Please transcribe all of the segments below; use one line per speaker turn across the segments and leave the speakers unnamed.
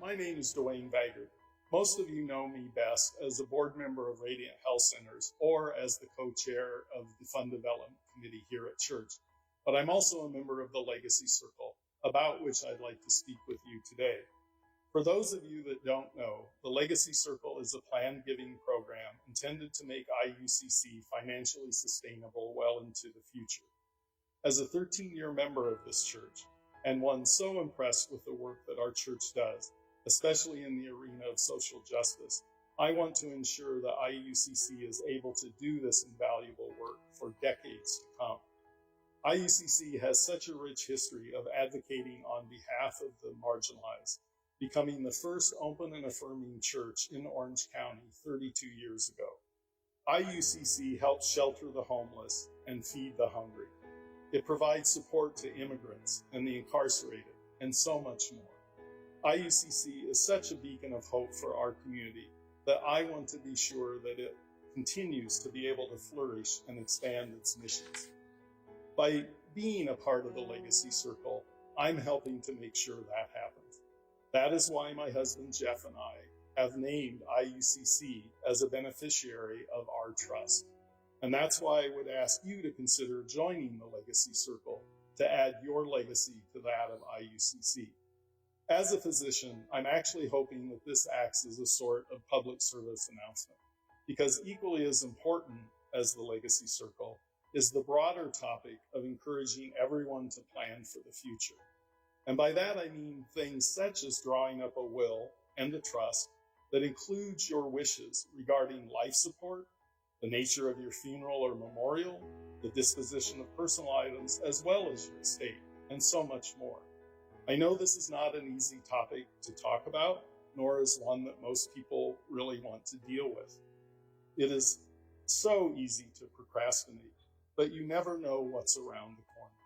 my name is Dwayne Vaggard. Most of you know me best as a board member of Radiant Health Centers or as the co-chair of the Fund Development Committee here at church. But I'm also a member of the Legacy Circle, about which I'd like to speak with you today. For those of you that don't know, the Legacy Circle is a planned giving program intended to make IUCC financially sustainable well into the future. As a 13-year member of this church, and one so impressed with the work that our church does, especially in the arena of social justice, I want to ensure that IUCC is able to do this invaluable work for decades to come. IUCC has such a rich history of advocating on behalf of the marginalized, becoming the first open and affirming church in Orange County 32 years ago. IUCC helps shelter the homeless and feed the hungry. It provides support to immigrants and the incarcerated, and so much more. IUCC is such a beacon of hope for our community that I want to be sure that it continues to be able to flourish and expand its missions. By being a part of the Legacy Circle, I'm helping to make sure that happens. That is why my husband Jeff and I have named IUCC as a beneficiary of our trust. And that's why I would ask you to consider joining the Legacy Circle to add your legacy to that of IUCC. As a physician, I'm actually hoping that this acts as a sort of public service announcement, because equally as important as the Legacy Circle is the broader topic of encouraging everyone to plan for the future. And by that I mean things such as drawing up a will and a trust that includes your wishes regarding life support, the nature of your funeral or memorial, the disposition of personal items, as well as your estate, and so much more. I know this is not an easy topic to talk about, nor is one that most people really want to deal with. It is so easy to procrastinate, but you never know what's around the corner.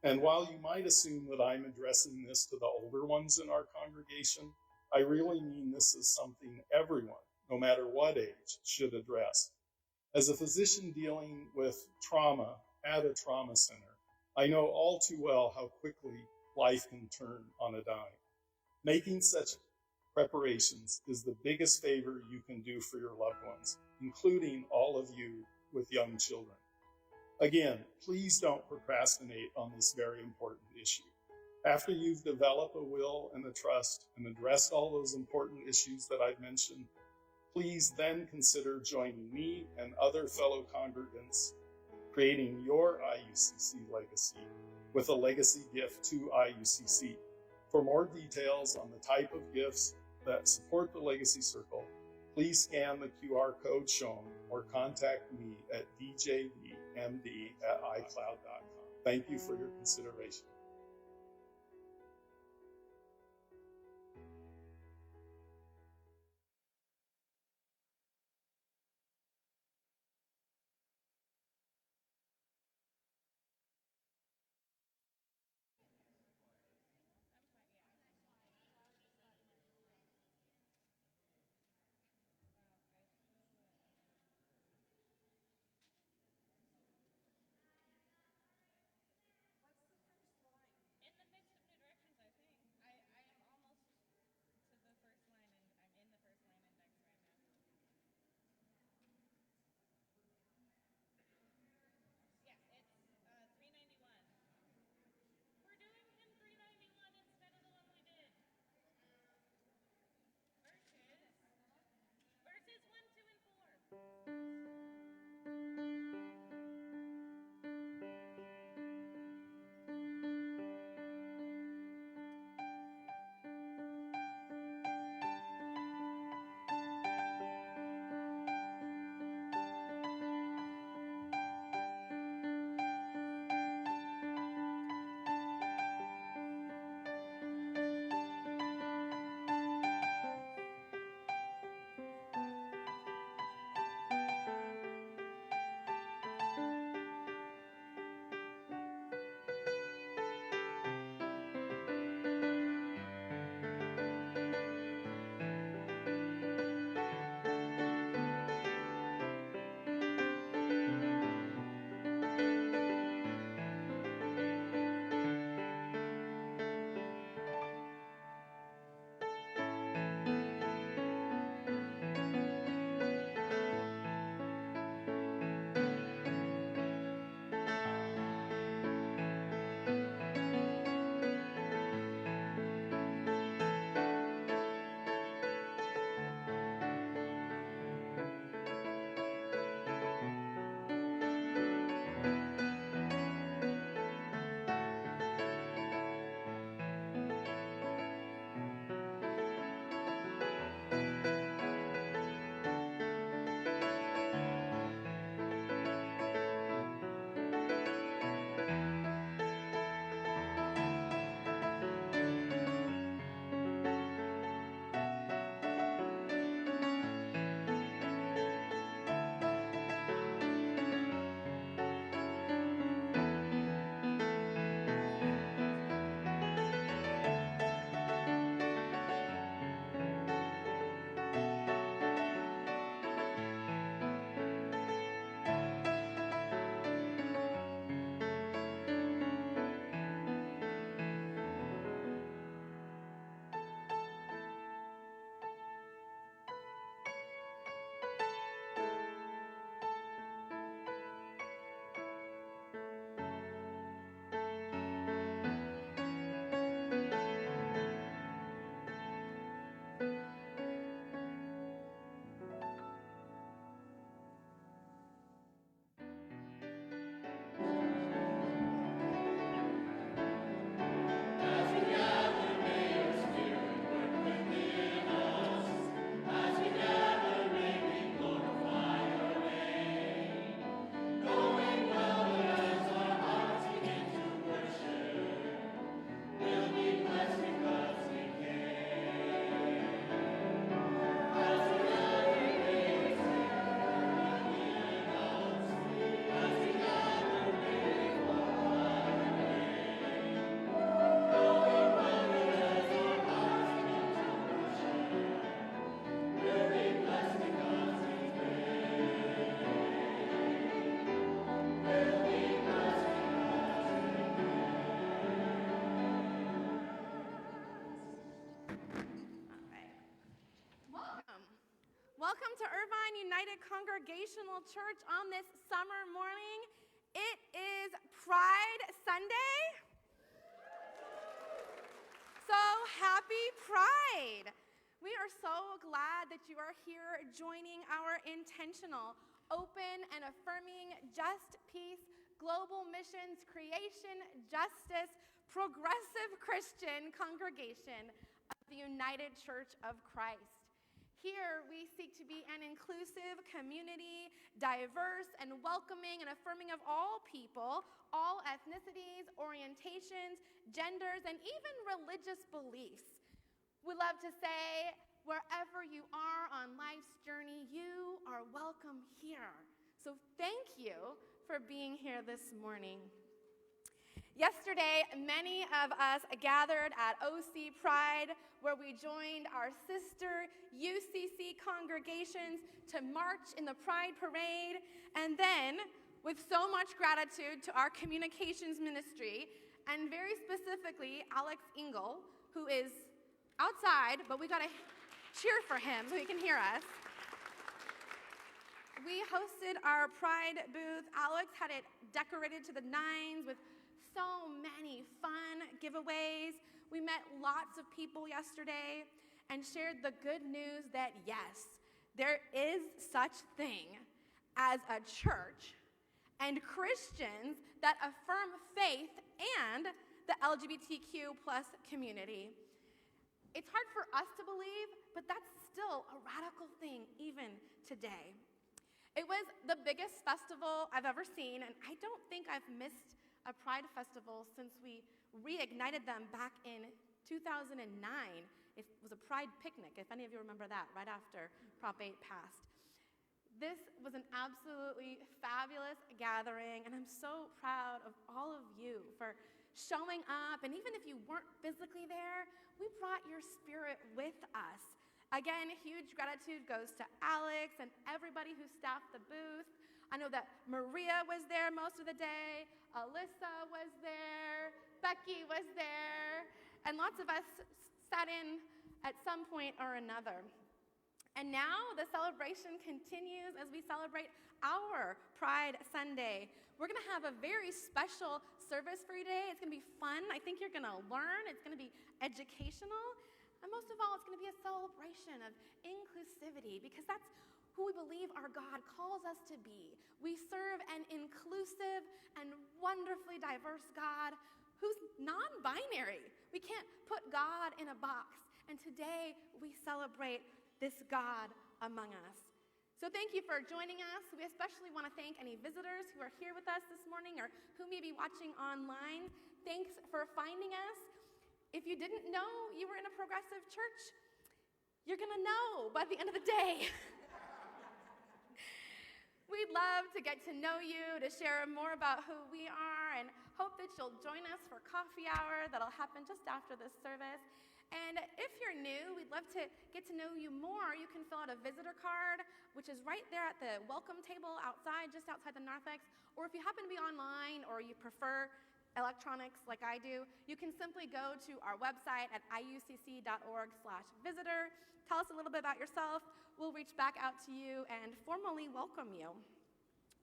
And while you might assume that I'm addressing this to the older ones in our congregation, I really mean this is something everyone, no matter what age, should address. As a physician dealing with trauma at a trauma center, I know all too well how quickly life can turn on a dime. Making such preparations is the biggest favor you can do for your loved ones, including all of you with young children. Again, please don't procrastinate on this very important issue. After you've developed a will and a trust and addressed all those important issues that I've mentioned, please then consider joining me and other fellow congregants creating your IUCC legacy with a legacy gift to IUCC. For more details on the type of gifts that support the Legacy Circle, please scan the QR code shown or contact me at djvmd@icloud.com. Thank you for your consideration.
In the midst of new directions, I think. I am almost to the first line, and I'm in the first line index right now. Yeah, it's 391. We're doing hymn 391 instead of the one we did. Verses 1, 2, and 4.
Welcome to Irvine United Congregational Church on this summer morning. It is Pride Sunday. So happy Pride. We are so glad that you are here joining our intentional, open, and affirming just peace, global missions, creation, justice, progressive Christian congregation of the United Church of Christ. Here, we seek to be an inclusive community, diverse and welcoming and affirming of all people, all ethnicities, orientations, genders, and even religious beliefs. We love to say, wherever you are on life's journey, you are welcome here. So thank you for being here this morning. Yesterday, many of us gathered at OC Pride, where we joined our sister UCC congregations to march in the Pride Parade, and then, with so much gratitude to our communications ministry, and very specifically Alex Engel, who is outside, but we gotta cheer for him so he can hear us. We hosted our Pride booth. Alex had it decorated to the nines with so many fun giveaways. We met lots of people yesterday and shared the good news that yes, there is such thing as a church and Christians that affirm faith and the LGBTQ plus community. It's hard for us to believe, but that's still a radical thing even today. It was the biggest festival I've ever seen, and I don't think I've missed a Pride Festival since we reignited them back in 2009. It was a Pride picnic, if any of you remember that, right after Prop 8 passed. This was an absolutely fabulous gathering, and I'm so proud of all of you for showing up. And even if you weren't physically there, we brought your spirit with us. Again, huge gratitude goes to Alex and everybody who staffed the booth. I know that Maria was there most of the day, Alyssa was there, Becky was there, and lots of us sat in at some point or another. And now the celebration continues as we celebrate our Pride Sunday. We're gonna have a very special service for you today. It's gonna be fun. I think you're gonna learn. It's gonna be educational. And most of all, it's gonna be a celebration of inclusivity, because that's who we believe our God calls us to be. We serve an inclusive and wonderfully diverse God who's non-binary. We can't put God in a box. And today we celebrate this God among us. So thank you for joining us. We especially want to thank any visitors who are here with us this morning or who may be watching online. Thanks for finding us. If you didn't know you were in a progressive church, you're gonna know by the end of the day. We'd love to get to know you, to share more about who we are, and hope that you'll join us for coffee hour that'll happen just after this service. And if you're new, we'd love to get to know you more. You can fill out a visitor card, which is right there at the welcome table outside, just outside the narthex. Or if you happen to be online or you prefer electronics like I do, you can simply go to our website at iucc.org/visitor. Tell us a little bit about yourself. We'll reach back out to you and formally welcome you.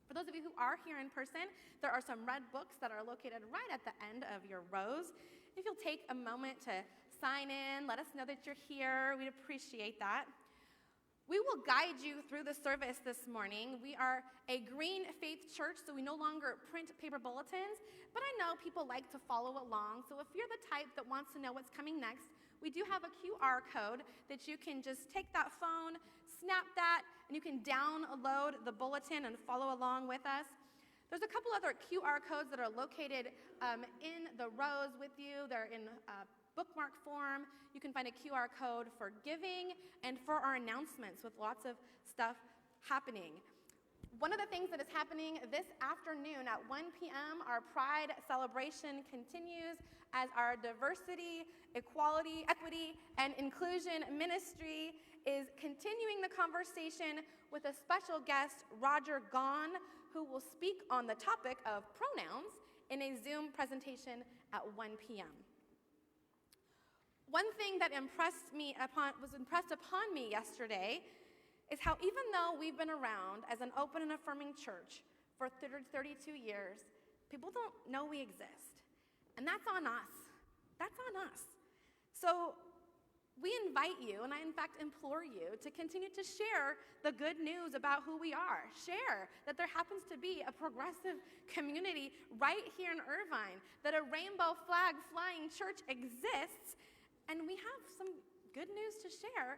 For those of you who are here in person, there are some red books that are located right at the end of your rows. If you'll take a moment to sign in, let us know that you're here. We'd appreciate that. We will guide you through the service this morning. We are a green faith church, so we no longer print paper bulletins, but I know people like to follow along. So if you're the type that wants to know what's coming next, we do have a QR code that you can just take that phone, snap that, and you can download the bulletin and follow along with us. There's a couple other QR codes that are located in the rows with you. They're in bookmark form. You can find a QR code for giving and for our announcements with lots of stuff happening. One of the things that is happening this afternoon at 1 p.m., our Pride celebration continues as our diversity, equality, equity, and inclusion ministry is continuing the conversation with a special guest, Roger Gahn, who will speak on the topic of pronouns in a Zoom presentation at 1 p.m. One thing that was impressed upon me yesterday is how even though we've been around as an open and affirming church for 32 years, people don't know we exist. And that's on us. That's on us. So we invite you, and I in fact implore you, to continue to share the good news about who we are. Share that there happens to be a progressive community right here in Irvine, that a rainbow flag flying church exists, and we have some good news to share,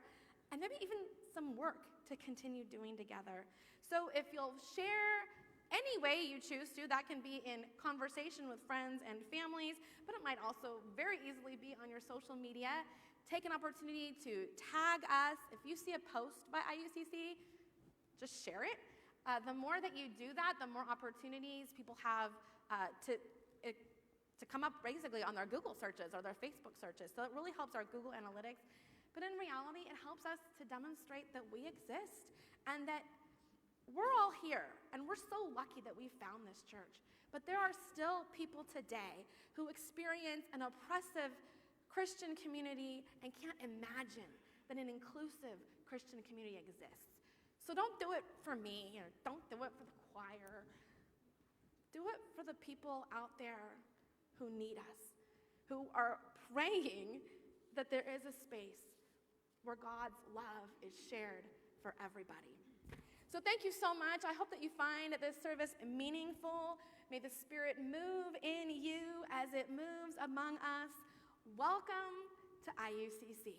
and maybe even some work to continue doing together. So if you'll share any way you choose to, that can be in conversation with friends and families, but it might also very easily be on your social media. Take an opportunity to tag us. If you see a post by IUCC, just share it. The more that you do that, the more opportunities people have to come up basically on their Google searches or their Facebook searches. So it really helps our Google Analytics. But in reality, it helps us to demonstrate that we exist and that we're all here. And we're so lucky that we found this church. But there are still people today who experience an oppressive Christian community and can't imagine that an inclusive Christian community exists. So don't do it for me, don't do it for the choir. Do it for the people out there who need us, who are praying that there is a space where God's love is shared for everybody. So thank you so much. I hope that you find this service meaningful. May the Spirit move in you as it moves among us. Welcome to IUCC.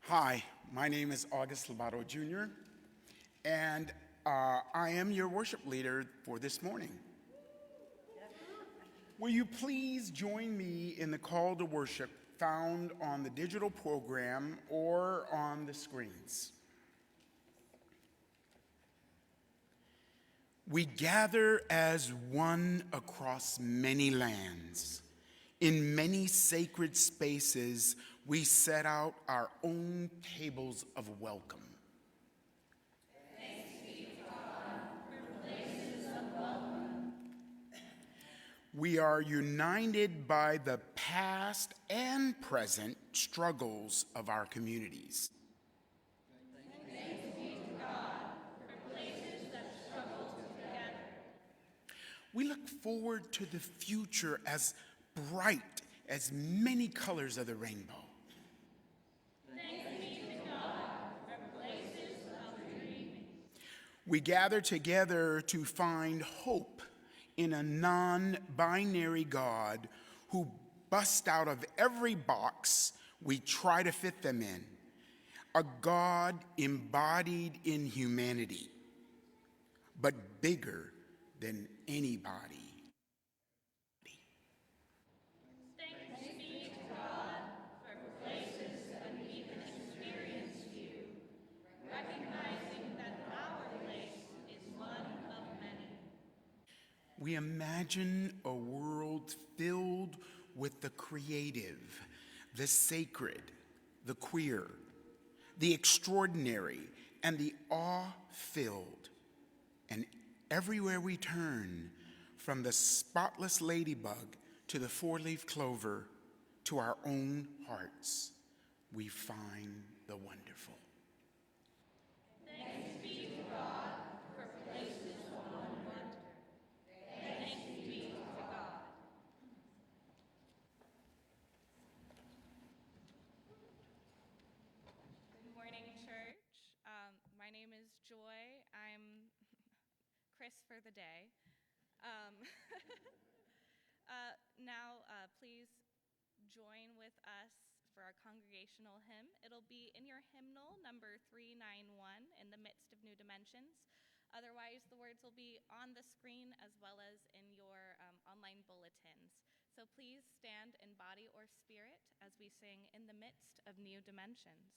Hi, my name is August Lobato Jr., and I am your worship leader for this morning. Will you please join me in the call to worship found on the digital program or on the screens? We gather as one across many lands. In many sacred spaces, we set out our own tables of welcome.
Thanks be to God for places of welcome.
We are united by the past and present struggles of our communities.
Thanks be to God for places that struggle together.
We look forward to the future as bright as many colors of the rainbow.
Thanks be to God for places of dreaming.
We gather together to find hope in a non-binary God who busts out of every box we try to fit them in. A God embodied in humanity, but bigger than anybody. we imagine a world filled with the creative, the sacred, the queer, the extraordinary, and the awe-filled. And everywhere we turn, from the spotless ladybug to the four-leaf clover to our own hearts, we find the wonderful.
Thanks be to God for places of wonder. Thanks be to God. Good morning, church. My name is Joy. I'm Chris for the day. Now, please join with us for our congregational hymn. It'll be in your hymnal, number 391, In the Midst of New Dimensions. Otherwise, the words will be on the screen as well as in your online bulletins. So please stand in body or spirit as we sing In the Midst of New Dimensions.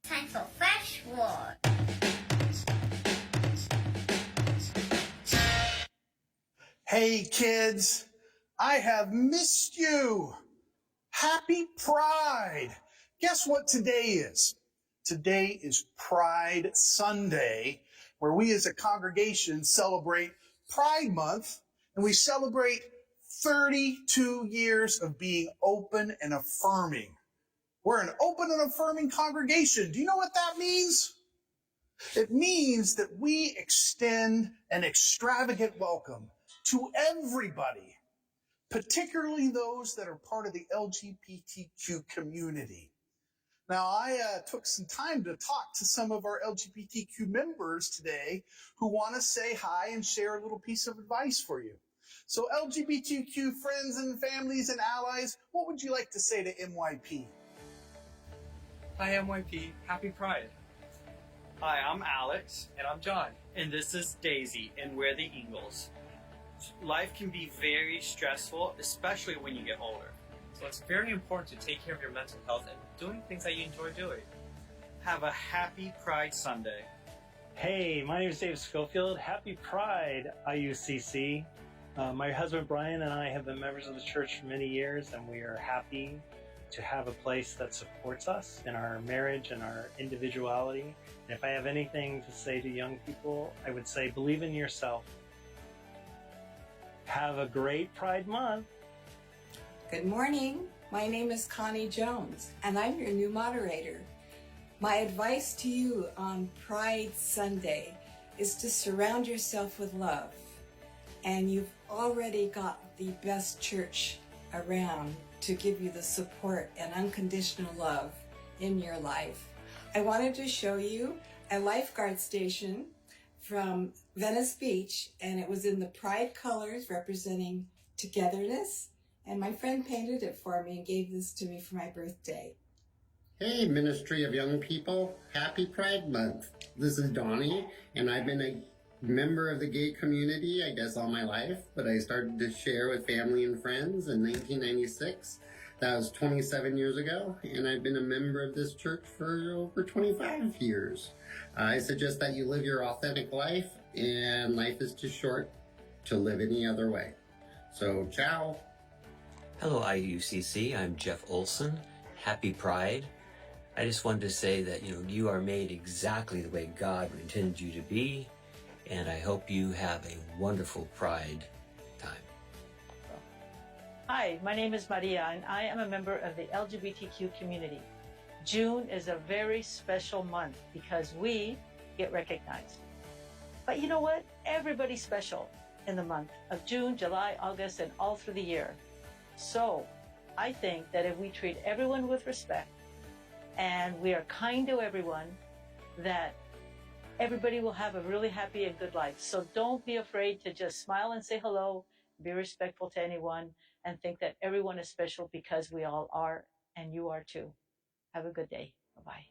Time for Fresh Word.
Hey kids, I have missed you. Happy Pride. Guess what today is? Today is Pride Sunday, where we as a congregation celebrate Pride Month, and we celebrate 32 years of being open and affirming. We're an open and affirming congregation. Do you know what that means? It means that we extend an extravagant welcome to everybody, particularly those that are part of the LGBTQ community. Now, I took some time to talk to some of our LGBTQ members today who want to say hi and share a little piece of advice for you. So LGBTQ friends and families and allies, what would you like to say to MYP?
Hi MYP, happy Pride.
Hi, I'm Alex.
And I'm John.
And this is Daisy, and we're the Eagles. Life can be very stressful, especially when you get older.
So it's very important to take care of your mental health and doing things that you enjoy doing.
Have a happy Pride Sunday.
Hey, my name is Dave Schofield. Happy Pride, IUCC. My husband Brian and I have been members of the church for many years, and we are happy to have a place that supports us in our marriage and our individuality. And if I have anything to say to young people, I would say believe in yourself. Have a great Pride Month.
Good morning. My name is Connie Jones, and I'm your new moderator. My advice to you on Pride Sunday is to surround yourself with love. And you've already got the best church around to give you the support and unconditional love in your life. I wanted to show you a lifeguard station from Venice Beach, and it was in the Pride colors representing togetherness. And my friend painted it for me and gave this to me for my birthday.
Hey, Ministry of Young People, happy Pride Month. This is Donnie, and I've been a member of the gay community, I guess, all my life, but I started to share with family and friends in 1996. That was 27 years ago, and I've been a member of this church for over 25 years. I suggest that you live your authentic life, and life is too short to live any other way. So, ciao.
Hello, IUCC. I'm Jeff Olson. Happy Pride. I just wanted to say that, you are made exactly the way God intended you to be, and I hope you have a wonderful Pride time.
Hi, my name is Maria, and I am a member of the LGBTQ community. June is a very special month because we get recognized. But you know what? Everybody's special in the month of June, July, August, and all through the year. So I think that if we treat everyone with respect and we are kind to everyone, that everybody will have a really happy and good life. So don't be afraid to just smile and say hello, be respectful to anyone, and think that everyone is special because we all are, and you are too. Have a good day. Bye-bye.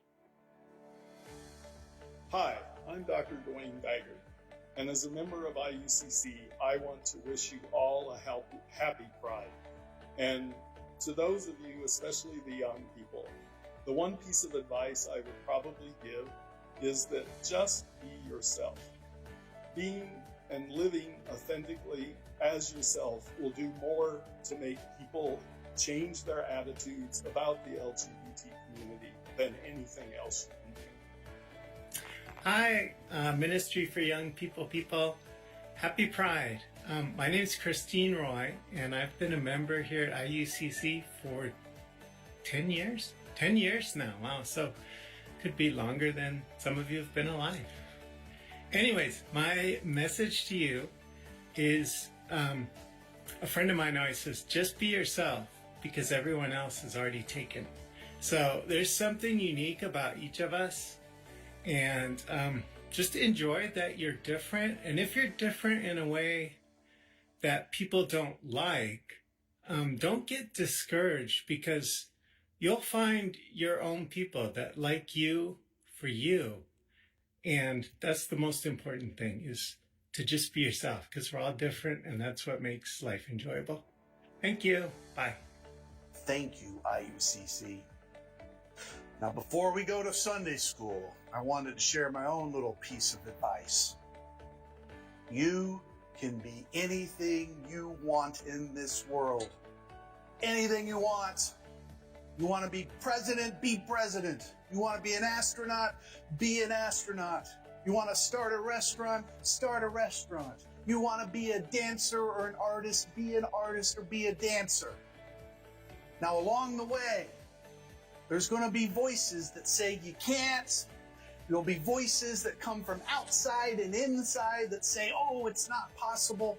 Hi, I'm Dr. Dwayne Geiger, and as a member of IUCC, I want to wish you all a happy Pride. And to those of you, especially the young people, the one piece of advice I would probably give is that just be yourself. Being and living authentically as yourself will do more to make people change their attitudes about the LGBT community than anything else you can do.
Hi, Ministry for Young People. Happy Pride. My name is Christine Roy, and I've been a member here at IUCC for 10 years? 10 years now. Wow, so could be longer than some of you have been alive. Anyways, my message to you is a friend of mine always says, just be yourself because everyone else is already taken. So there's something unique about each of us, and just enjoy that you're different. And if you're different in a way that people don't like, don't get discouraged, because you'll find your own people that like you for you. And that's the most important thing, is to just be yourself, because we're all different, and that's what makes life enjoyable. Thank you. Bye.
Thank you, IUCC. Now, before we go to Sunday school, I wanted to share my own little piece of advice. You can be anything you want in this world. Anything you want. You want to be president? Be president. You want to be an astronaut? Be an astronaut. You want to start a restaurant? Start a restaurant. You want to be a dancer or an artist? Be an artist or be a dancer. Now, along the way, there's going to be voices that say you can't. There'll be voices that come from outside and inside that say, oh, it's not possible.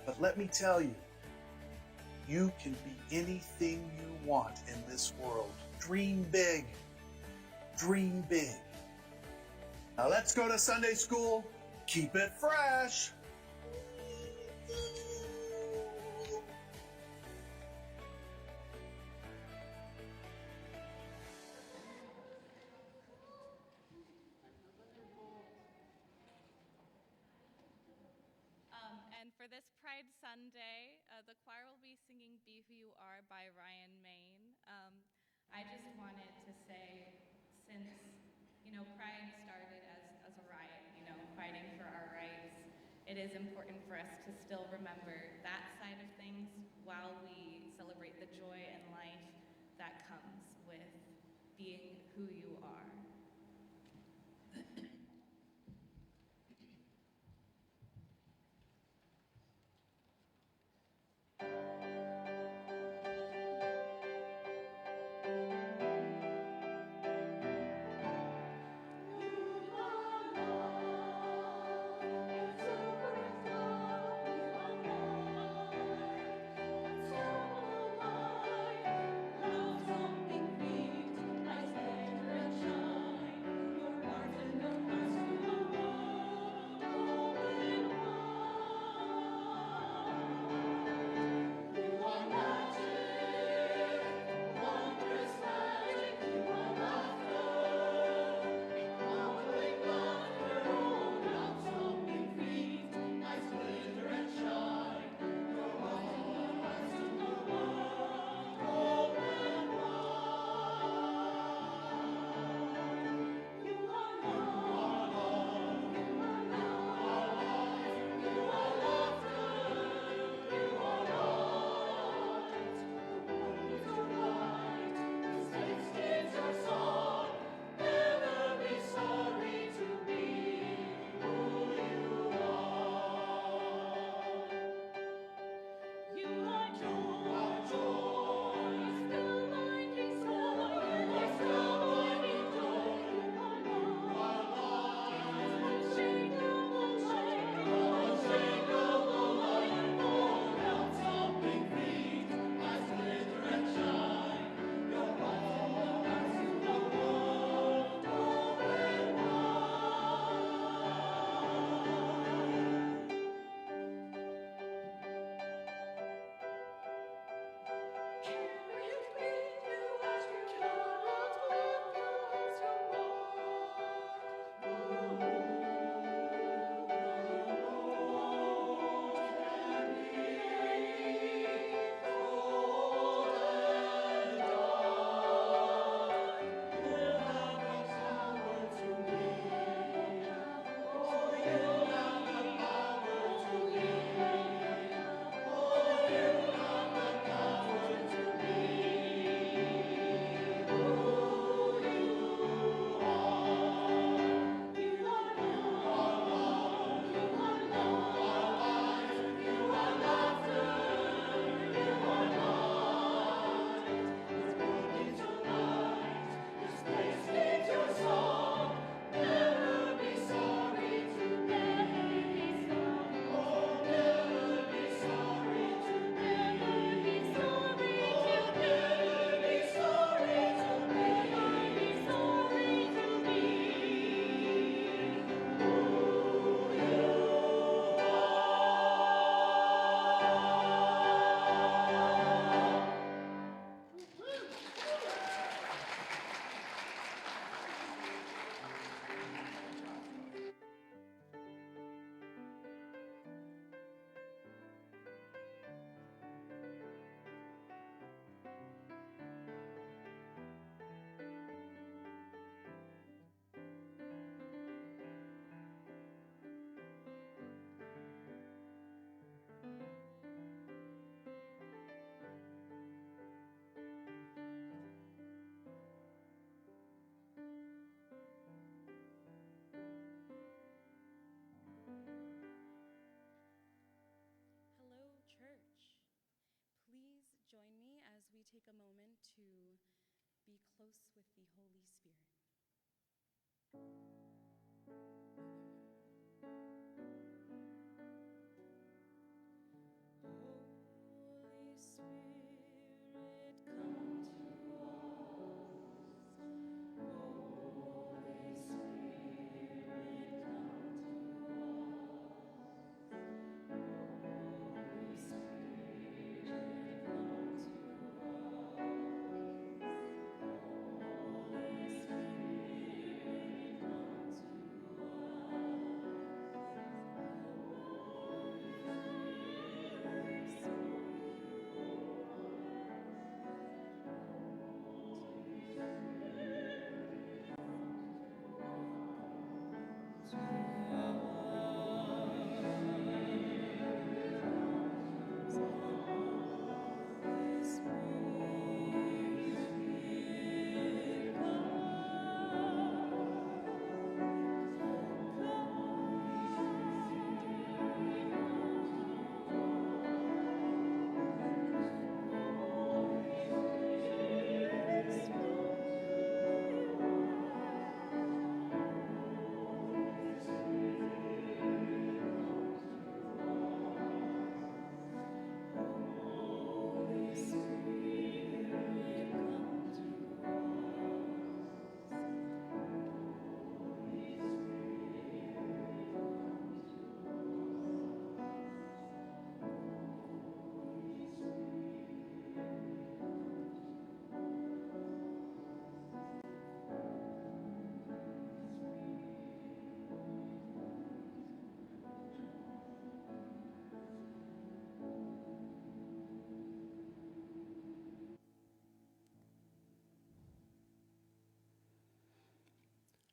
But let me tell you, you can be anything you want in this world. Dream big. Dream big. Now let's go to Sunday school. Keep it fresh.
And for this Pride Sunday, the choir will be singing Be Who You Are by Ryan Main. I just wanted to say, since, Pride started as a it is important for us to still remember that side of things while we celebrate the joy and life that comes with being who you are.
take a moment to be close with the Holy Spirit. Holy Spirit, come to us. Holy Spirit, come to us. Holy Spirit, come to us. Holy Spirit, come to us.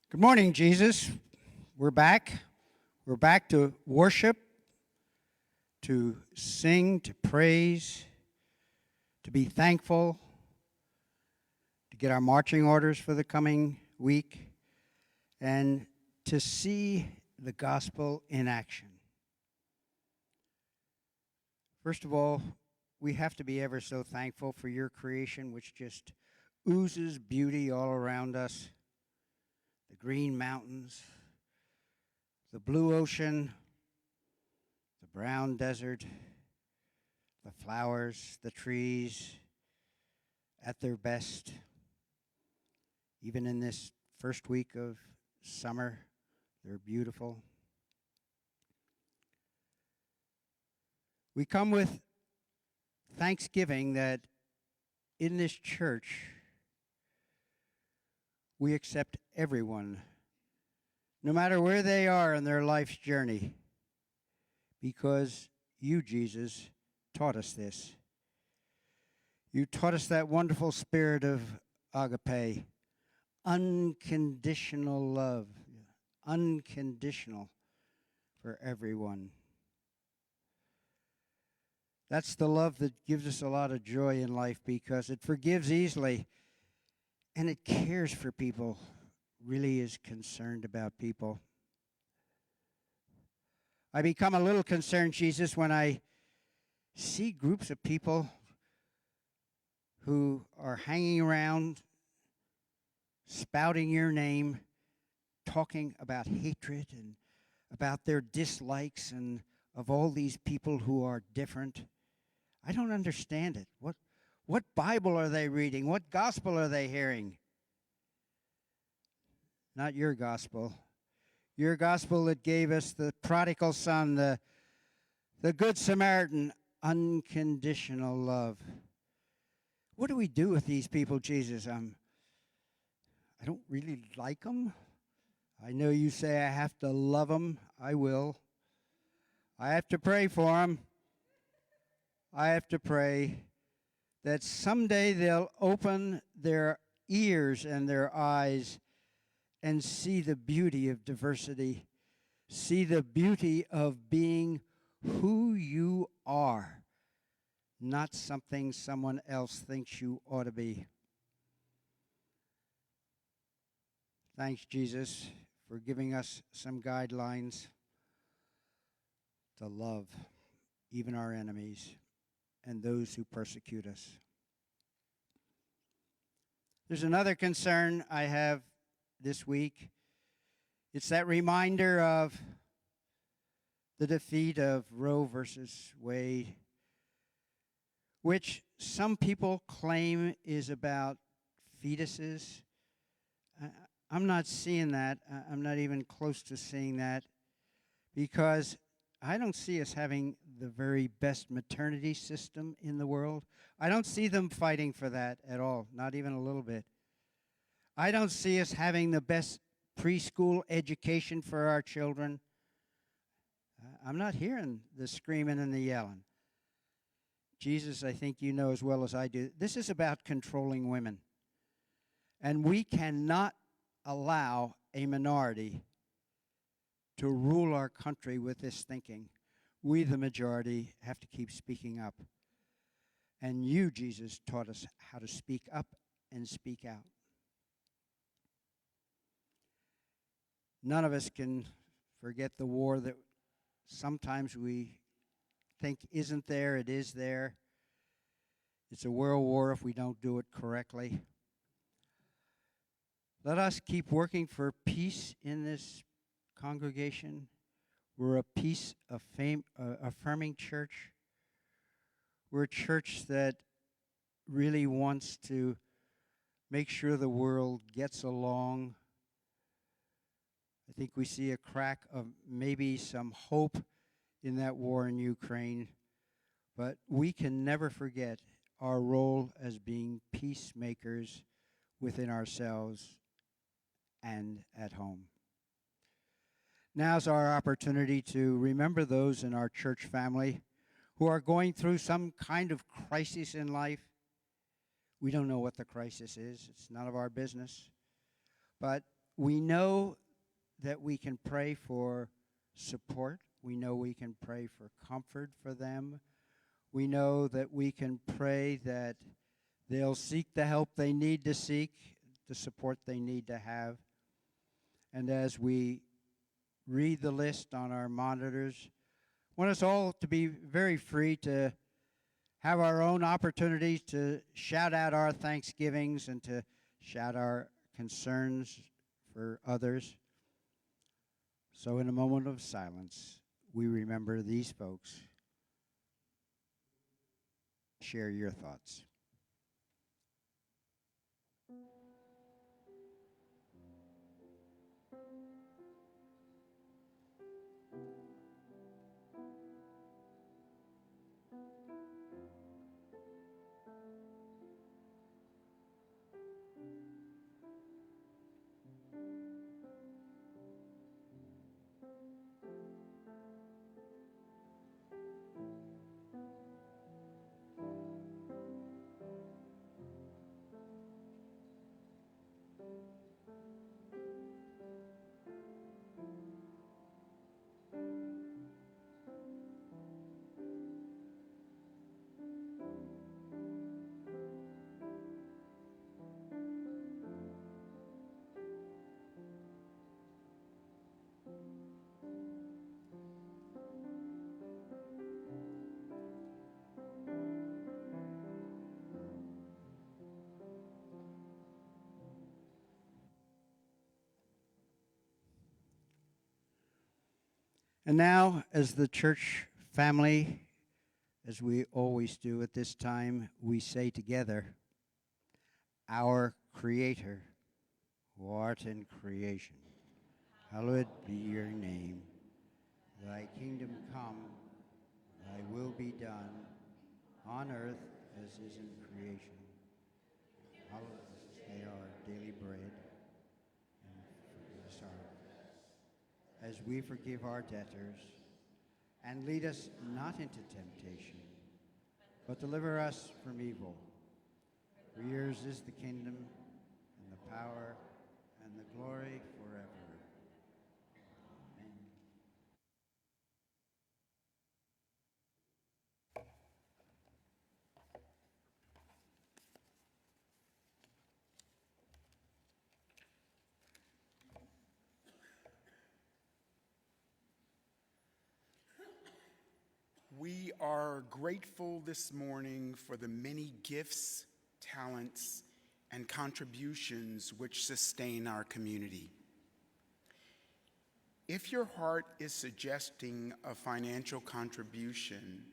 Good morning, Jesus. We're back. We're back to worship, to sing, to praise, to be thankful, to get our marching orders for the coming week, and to see the gospel in action. First of all, we have to be ever so thankful for your creation, which just oozes beauty all around us. The green mountains, the blue ocean, the brown desert, the flowers, the trees, at their best. Even in this first week of summer, they're beautiful. We come with thanksgiving that in this church, we accept everyone, no matter where they are in their life's journey, because you, Jesus, taught us this. You taught us that wonderful spirit of agape, unconditional love, unconditional for everyone. That's the love that gives us a lot of joy in life because it forgives easily and it cares for people, really is concerned about people. I become a little concerned, Jesus, when I see groups of people who are hanging around, spouting your name, talking about hatred and about their dislikes and of all these people who are different. I don't understand it. What Bible are they reading? What gospel are they hearing? Not your gospel. Your gospel that gave us the prodigal son, the good Samaritan, unconditional love. What do we do with these people, Jesus? I don't really like them. I know you say I have to love them. I will. I have to pray for them. I have to pray that someday they'll open their ears and their eyes and see the beauty of diversity, see the beauty of being who you are, not something someone else thinks you ought to be. Thanks, Jesus, for giving us some guidelines to love even our enemies and those who persecute us. There's another concern I have this week. It's that reminder of the defeat of Roe versus Wade, which some people claim is about fetuses. I'm not seeing that. I'm not even close to seeing that because I don't see us having the very best maternity system in the world. I don't see them fighting for that at all, not even a little bit. I don't see us having the best preschool education for our children. I'm not hearing the screaming and the yelling. Jesus, I think you know as well as I do, this is about controlling women. And we cannot allow a minority to rule our country with this thinking. We, the majority, have to keep speaking up. And you, Jesus, taught us how to speak up and speak out. None of us can forget the war that sometimes we think isn't there. It is there. It's a world war if we don't do it correctly. Let us keep working for peace in this congregation. We're a peace affirming church. We're a church that really wants to make sure the world gets along. I think we see a crack of maybe some hope in that war in Ukraine, but we can never forget our role as being peacemakers within ourselves and at home. Now's our opportunity to remember those in our church family who are going through some kind of crisis in life. We don't know what the crisis is. It's none of our business. But we know that we can pray for support. We know we can pray for comfort for them. We know that we can pray that they'll seek the help they need to seek, the support they need to have. And as we read the list on our monitors, I want us all to be very free to have our own opportunities to shout out our thanksgivings and to shout our concerns for others. So in a moment of silence, we remember these folks. Share your thoughts. And now, as the church family, as we always do at this time, we say together, Our Creator, who art in creation, hallowed be your name. Thy kingdom come, thy will be done, on earth as is in creation. Hallowed us today our daily bread, and forgive us our, as we forgive our debtors. And lead us not into temptation, but deliver us from evil. For yours is the kingdom, and the power, and the glory forever. Amen.
We are grateful this morning for the many gifts, talents, and contributions which sustain our community. If your heart is suggesting a financial contribution,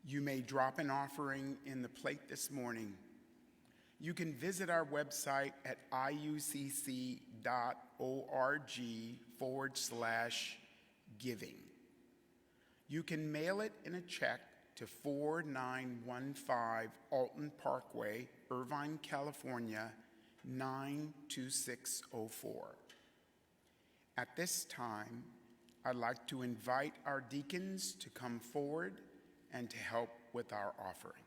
you may drop an offering in the plate this morning. You can visit our website at iucc.org/giving. You can mail it in a check to 4915 Alton Parkway, Irvine, California, 92604. At this time, I'd like to invite our deacons to come forward and to help with our offering.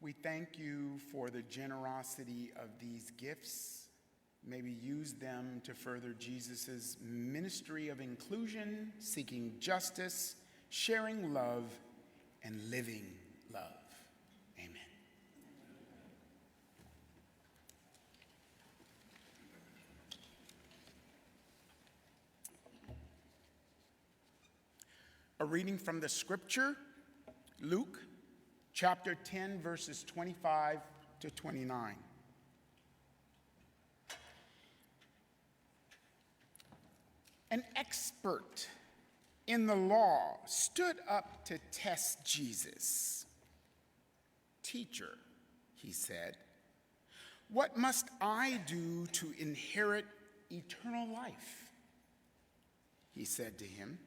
We thank you for the generosity of these gifts. May we use them to further Jesus' ministry of inclusion, seeking justice, sharing love, and living love. Amen. A reading from the scripture, Luke chapter 10, verses 25 to 29. An expert in the law stood up to test Jesus. "Teacher," he said, "what must I do to inherit eternal life?" He said to him,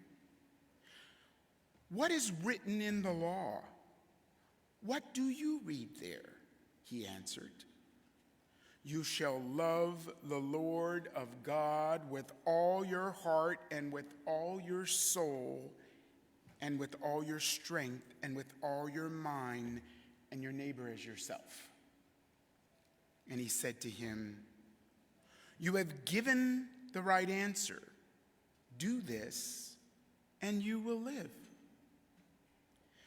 "What is written in the law? What do you read there?" He answered, "You shall love the Lord of God with all your heart and with all your soul and with all your strength and with all your mind, and your neighbor as yourself." And he said to him, "You have given the right answer. Do this, and you will live."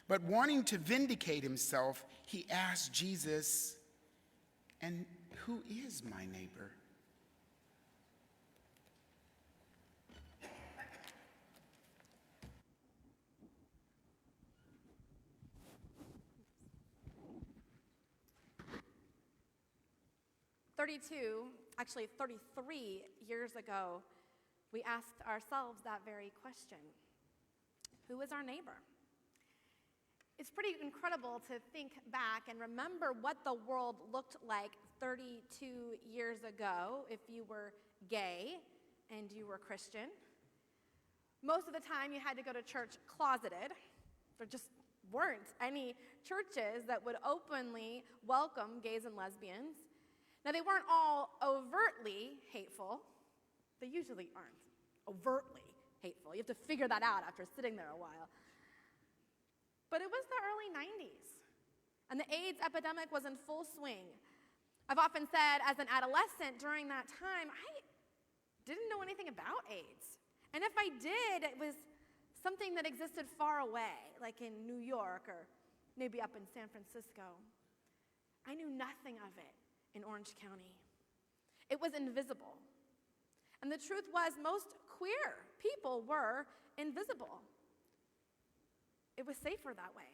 But wanting to vindicate himself, he asked Jesus, "And who is my neighbor?"
Actually 33 years ago, we asked ourselves that very question. Who is our neighbor? It's pretty incredible to think back and remember what the world looked like 32 years ago if you were gay and you were Christian. Most of the time you had to go to church closeted. There just weren't any churches that would openly welcome gays and lesbians. Now, they weren't all overtly hateful. They usually aren't overtly hateful. You have to figure that out after sitting there a while. But it was the early 90s, and the AIDS epidemic was in full swing. I've often said, as an adolescent during that time, I didn't know anything about AIDS. And if I did, it was something that existed far away, like in New York or maybe up in San Francisco. I knew nothing of it in Orange County. It was invisible. And the truth was, most queer people were invisible. It was safer that way.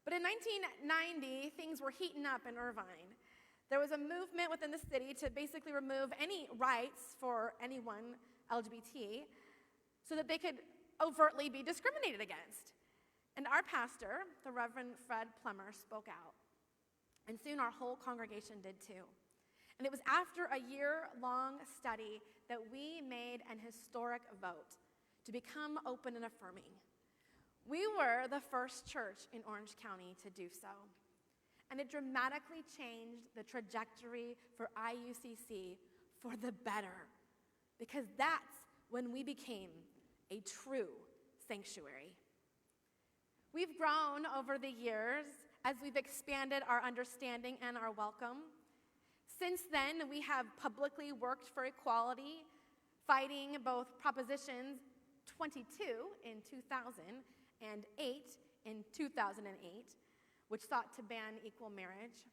But in 1990, things were heating up in Irvine. There was a movement within the city to basically remove any rights for anyone LGBT so that they could overtly be discriminated against. And our pastor, the Reverend Fred Plummer, spoke out. And soon our whole congregation did too. And it was after a year-long study that we made an historic vote to become open and affirming. We were the first church in Orange County to do so. And it dramatically changed the trajectory for IUCC for the better, because that's when we became a true sanctuary. We've grown over the years as we've expanded our understanding and our welcome. Since then, we have publicly worked for equality, fighting both Propositions 22 in 2000 and 8 in 2008, which sought to ban equal marriage.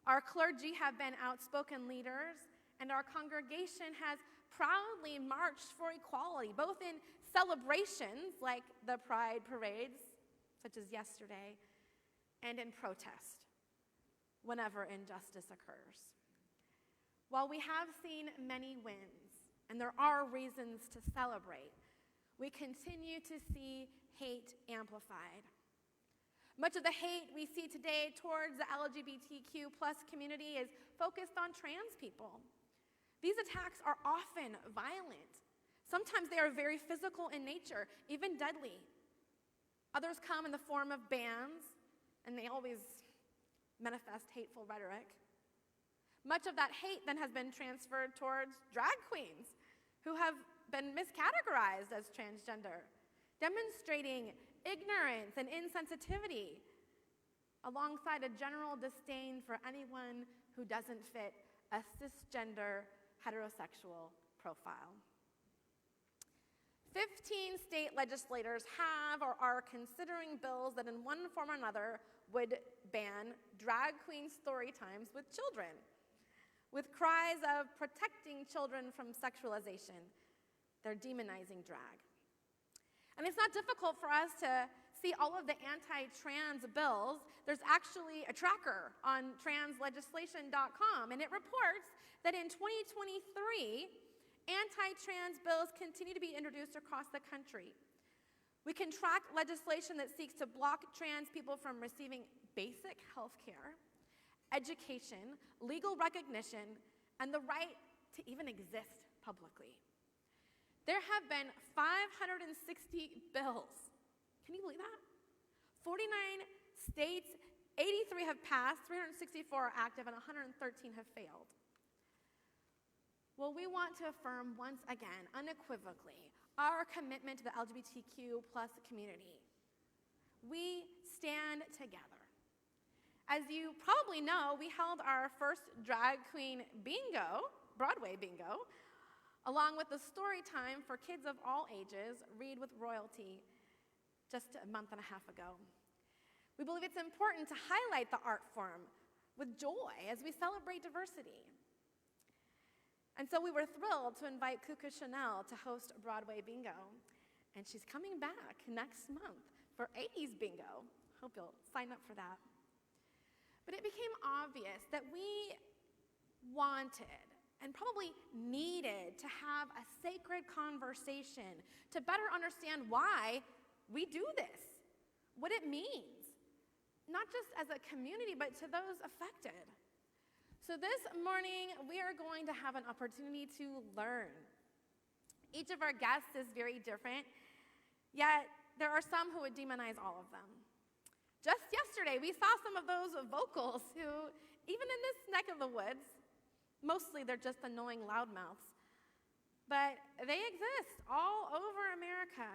Our clergy have been outspoken leaders, and our congregation has proudly marched for equality, both in celebrations like the Pride parades, such as yesterday, and in protest whenever injustice occurs. While we have seen many wins, and there are reasons to celebrate, we continue to see hate amplified. Much of the hate we see today towards the LGBTQ plus community is focused on trans people. These attacks are often violent. Sometimes they are very physical in nature, even deadly. Others come in the form of bans, and they always manifest hateful rhetoric. Much of that hate then has been transferred towards drag queens who have been miscategorized as transgender, demonstrating ignorance and insensitivity. alongside a general disdain for anyone who doesn't fit a cisgender heterosexual profile. 15 state legislators have or are considering bills that in one form or another would ban drag queen story times with children, with cries of protecting children from sexualization. They're demonizing drag. And it's not difficult for us to see all of the anti-trans bills. There's actually a tracker on translegislation.com, and it reports that in 2023, anti-trans bills continue to be introduced across the country. We can track legislation that seeks to block trans people from receiving basic health care, education, legal recognition, and the right to even exist publicly. There have been 560 bills. Can you believe that? 49 states, 83 have passed, 364 are active, and 113 have failed. Well, we want to affirm once again, unequivocally, our commitment to the LGBTQ plus community. We stand together. As you probably know, we held our first drag queen bingo, Broadway bingo, along with the story time for kids of all ages, Read with Royalty, just a month and a half ago. We believe it's important to highlight the art form with joy as we celebrate diversity. And so we were thrilled to invite Coco Chanel to host Broadway Bingo, and she's coming back next month for 80s Bingo. Hope you'll sign up for that. But it became obvious that we wanted and probably needed to have a sacred conversation to better understand why we do this, what it means, not just as a community, but to those affected. So this morning, we are going to have an opportunity to learn. Each of our guests is very different, yet there are some who would demonize all of them. Just yesterday, we saw some of those vocals who, even in this neck of the woods, mostly they're just annoying loudmouths, but they exist all over America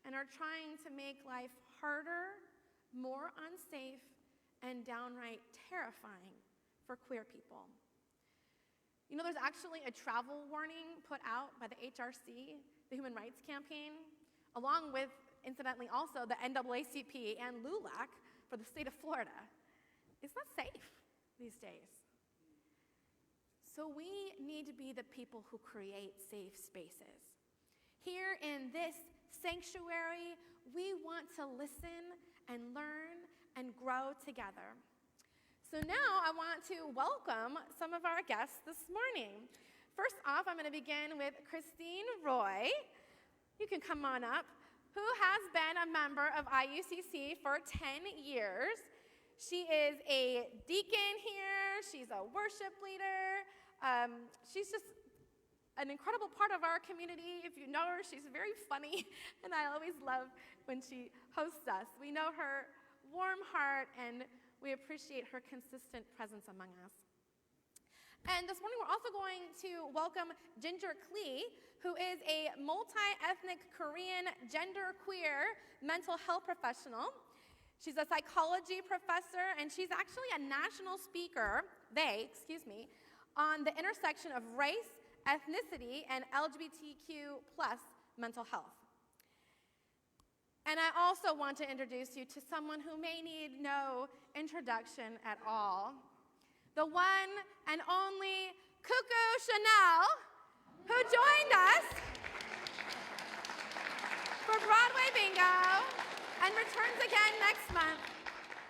and are trying to make life harder, more unsafe, and downright terrifying for queer people. You know, there's actually a travel warning put out by the HRC, the Human Rights Campaign, along with, incidentally, also the NAACP and LULAC for the state of Florida. It's not safe these days. So we need to be the people who create safe spaces. Here in this sanctuary, we want to listen and learn and grow together. So now I want to welcome some of our guests this morning. First off, I'm going to begin with Christine Roy. You can come on up, who has been a member of IUCC for 10 years. She is a deacon here. She's a worship leader. She's just an incredible part of our community. If you know her, she's very funny, and I always love when she hosts us. We know her warm heart, and we appreciate her consistent presence among us. And this morning, we're also going to welcome Ginger Klee, who is a multi-ethnic Korean genderqueer mental health professional. She's a psychology professor, and she's actually a national speaker, on the intersection of race, ethnicity, and LGBTQ plus mental health. And I also want to introduce you to someone who may need no introduction at all. The one and only Coco Chanel, who joined us for Broadway Bingo and returns again next month.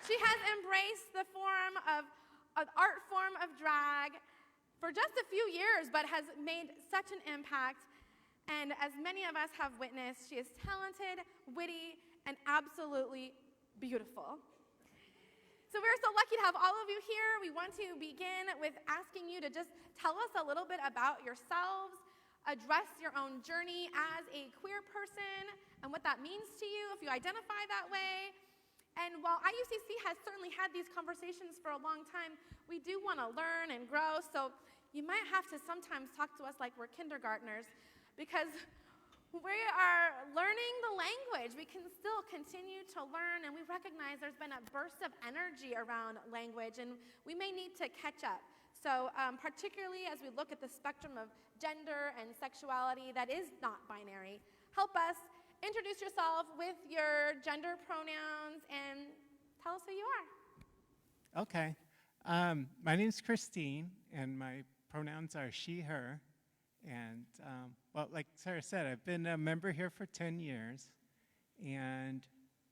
She has embraced the art form of drag for just a few years, but has made such an impact. And as many of us have witnessed, she is talented, witty, and absolutely beautiful. So we're so lucky to have all of you here. We want to begin with asking you to just tell us a little bit about yourselves, address your own journey as a queer person and what that means to you if you identify that way. And while IUCC has certainly had these conversations for a long time, we do want to learn and grow. So you might have to sometimes talk to us like we're kindergartners, because We are learning the language. We can still continue to learn, and we recognize there's been a burst of energy around language, and we may need to catch up. So particularly as we look at the spectrum of gender and sexuality that is not binary, help us introduce yourself with your gender pronouns and tell us who you are.
Okay. My name's Christine, and my pronouns are she, her. And, well, like Sarah said, I've been a member here for 10 years, and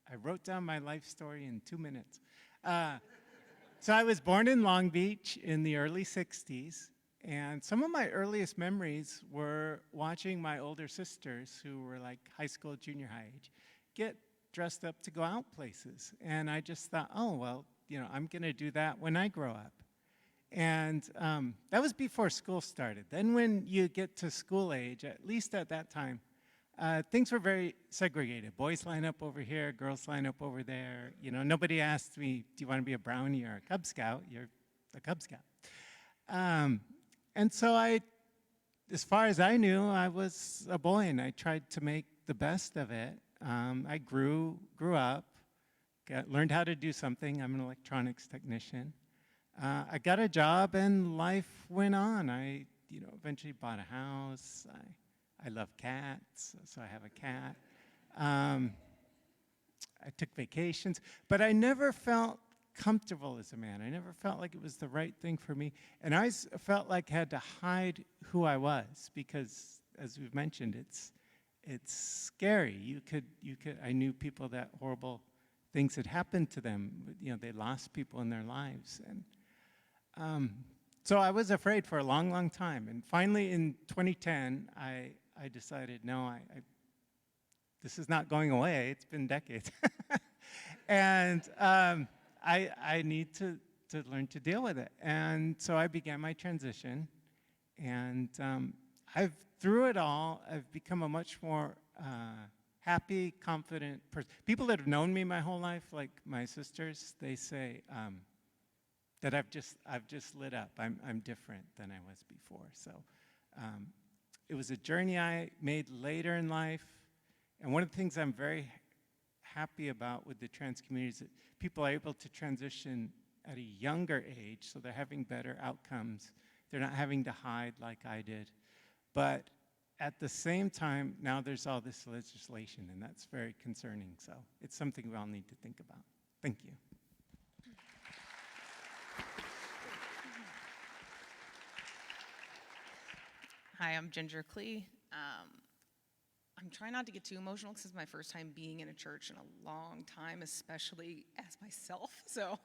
I wrote down my life story in 2 minutes. So I was born in Long Beach in the early 60s, and some of my earliest memories were watching my older sisters, who were like high school, junior high age, get dressed up to go out places. And I just thought, oh, well, you know, I'm going to do that when I grow up. And that was before school started. Then when you get to school age, at least at that time, things were very segregated. Boys line up over here, girls line up over there. You know, nobody asked me, do you want to be a Brownie or a Cub Scout? You're a Cub Scout. And so as far as I knew, I was a boy, and I tried to make the best of it. I grew up, learned how to do something. I'm an electronics technician. I got a job, and life went on. I, eventually bought a house. I love cats, so I have a cat. I took vacations, but I never felt comfortable as a man. I never felt like it was the right thing for me, and I felt like I had to hide who I was because, as we've mentioned, it's scary. I knew people that horrible things had happened to them. They lost people in their lives, and so I was afraid for a long, long time. And finally, in 2010, I decided, no, this is not going away. It's been decades. And I need to learn to deal with it. And so I began my transition. And through it all, I've become a much more happy, confident person. People that have known me my whole life, like my sisters, they say that I've just lit up. I'm different than I was before. So it was a journey I made later in life. And one of the things I'm very happy about with the trans community is that people are able to transition at a younger age, so they're having better outcomes. They're not having to hide like I did. But at the same time, now there's all this legislation, and that's very concerning. So it's something we all need to think about. Thank you.
Hi, I'm Ginger Klee. I'm trying not to get too emotional because it's my first time being in a church in a long time, especially as myself, so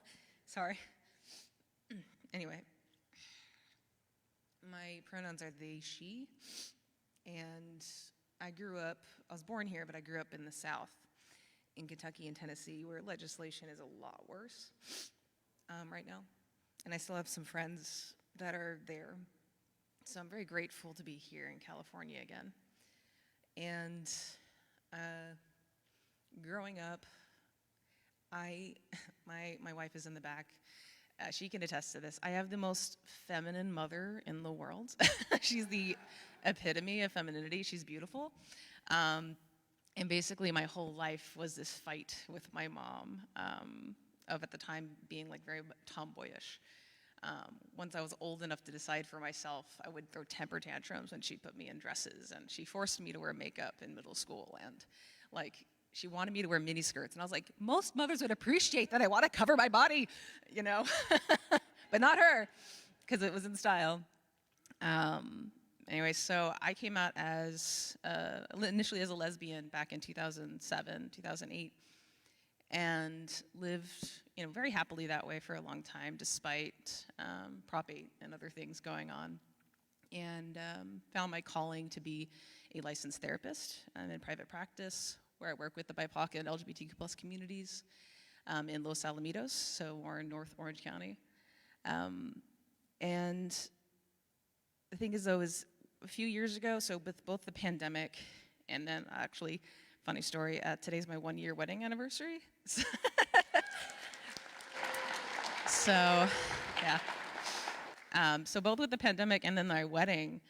sorry. Anyway, my pronouns are they, she, and I was born here, but I grew up in the South, in Kentucky and Tennessee, where legislation is a lot worse right now, and I still have some friends that are there. So I'm very grateful to be here in California again. And growing up, my wife is in the back. She can attest to this. I have the most feminine mother in the world. She's the epitome of femininity. She's beautiful. And basically my whole life was this fight with my mom of at the time being like very tomboyish. Once I was old enough to decide for myself, I would throw temper tantrums when she put me in dresses, and she forced me to wear makeup in middle school, and like she wanted me to wear mini skirts, and I was like, most mothers would appreciate that I want to cover my body, but not her, because it was in style. Anyway, so I came out initially as a lesbian back in 2007, 2008, and lived very happily that way for a long time, despite Prop 8 and other things going on, and found my calling to be a licensed therapist. I'm in private practice, where I work with the BIPOC and LGBTQ+ communities in Los Alamitos, so we're in North Orange County. And the thing is, though, is a few years ago, so with both the pandemic and then actually, funny story, today's my 1-year wedding anniversary. So, yeah. So both with the pandemic and then my wedding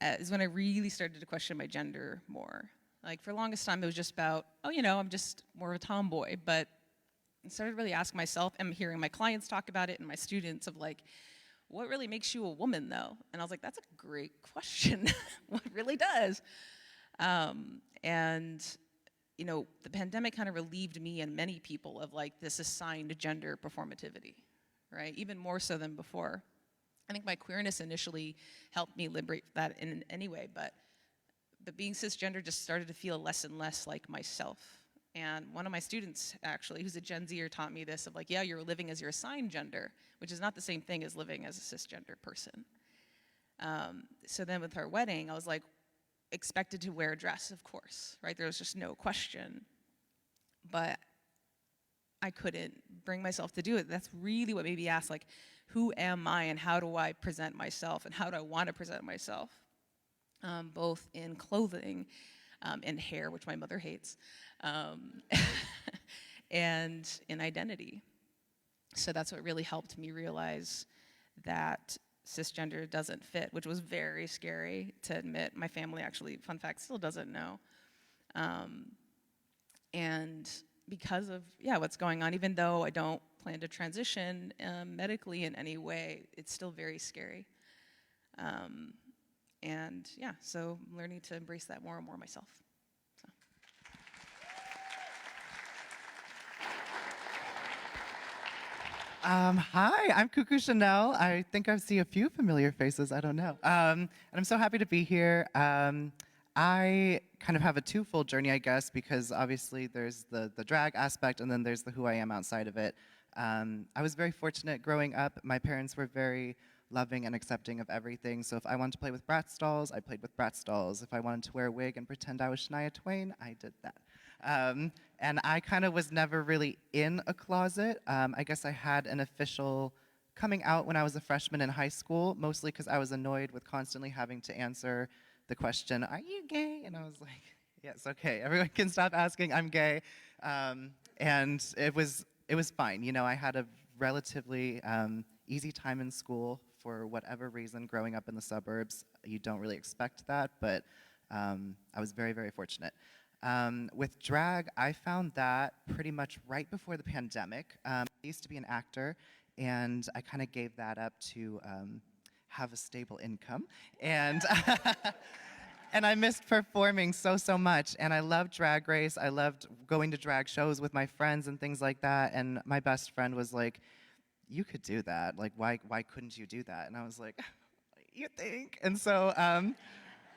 is when I really started to question my gender more. Like for the longest time, it was just about, oh, you know, I'm just more of a tomboy. But I started really asking myself, and hearing my clients talk about it and my students of like, what really makes you a woman though? And I was like, that's a great question. What really does? And you know, the pandemic kind of relieved me and many people of like this assigned gender performativity, right? Even more so than before. I think my queerness initially helped me liberate that in any way, but being cisgender just started to feel less and less like myself. And one of my students, actually, who's a Gen Zer, taught me this of like, yeah, you're living as your assigned gender, which is not the same thing as living as a cisgender person. So then with our wedding, I was like, expected to wear a dress, of course, right? There was just no question. But I couldn't bring myself to do it. That's really what made me ask, like, who am I and how do I present myself and how do I want to present myself? Both in clothing and hair, which my mother hates, and in identity. So that's what really helped me realize that cisgender doesn't fit, which was very scary to admit. My family actually, fun fact, still doesn't know. And because of, what's going on, even though I don't plan to transition medically in any way, it's still very scary. And so I'm learning to embrace that more and more myself. So.
Hi, I'm Cuckoo Chanel. I think I see a few familiar faces, I don't know. And I'm so happy to be here. I kind of have a twofold journey, I guess, because obviously there's the drag aspect and then there's the who I am outside of it. I was very fortunate growing up. My parents were very loving and accepting of everything. So if I wanted to play with Bratz dolls, I played with Bratz dolls. If I wanted to wear a wig and pretend I was Shania Twain, I did that. And I kind of was never really in a closet. I guess I had an official coming out when I was a freshman in high school, mostly because I was annoyed with constantly having to answer the question, "Are you gay?" And I was like, yes, okay, everyone can stop asking, I'm gay. And it was fine. You know, I had a relatively easy time in school for whatever reason. Growing up in the suburbs, you don't really expect that, but I was very, very fortunate. With drag, I found that pretty much right before the pandemic. I used to be an actor, and I kind of gave that up to have a stable income. And and I missed performing so much. And I loved Drag Race. I loved going to drag shows with my friends and things like that. And my best friend was like, "You could do that. Like, why couldn't you do that?" And I was like, "You think?" And so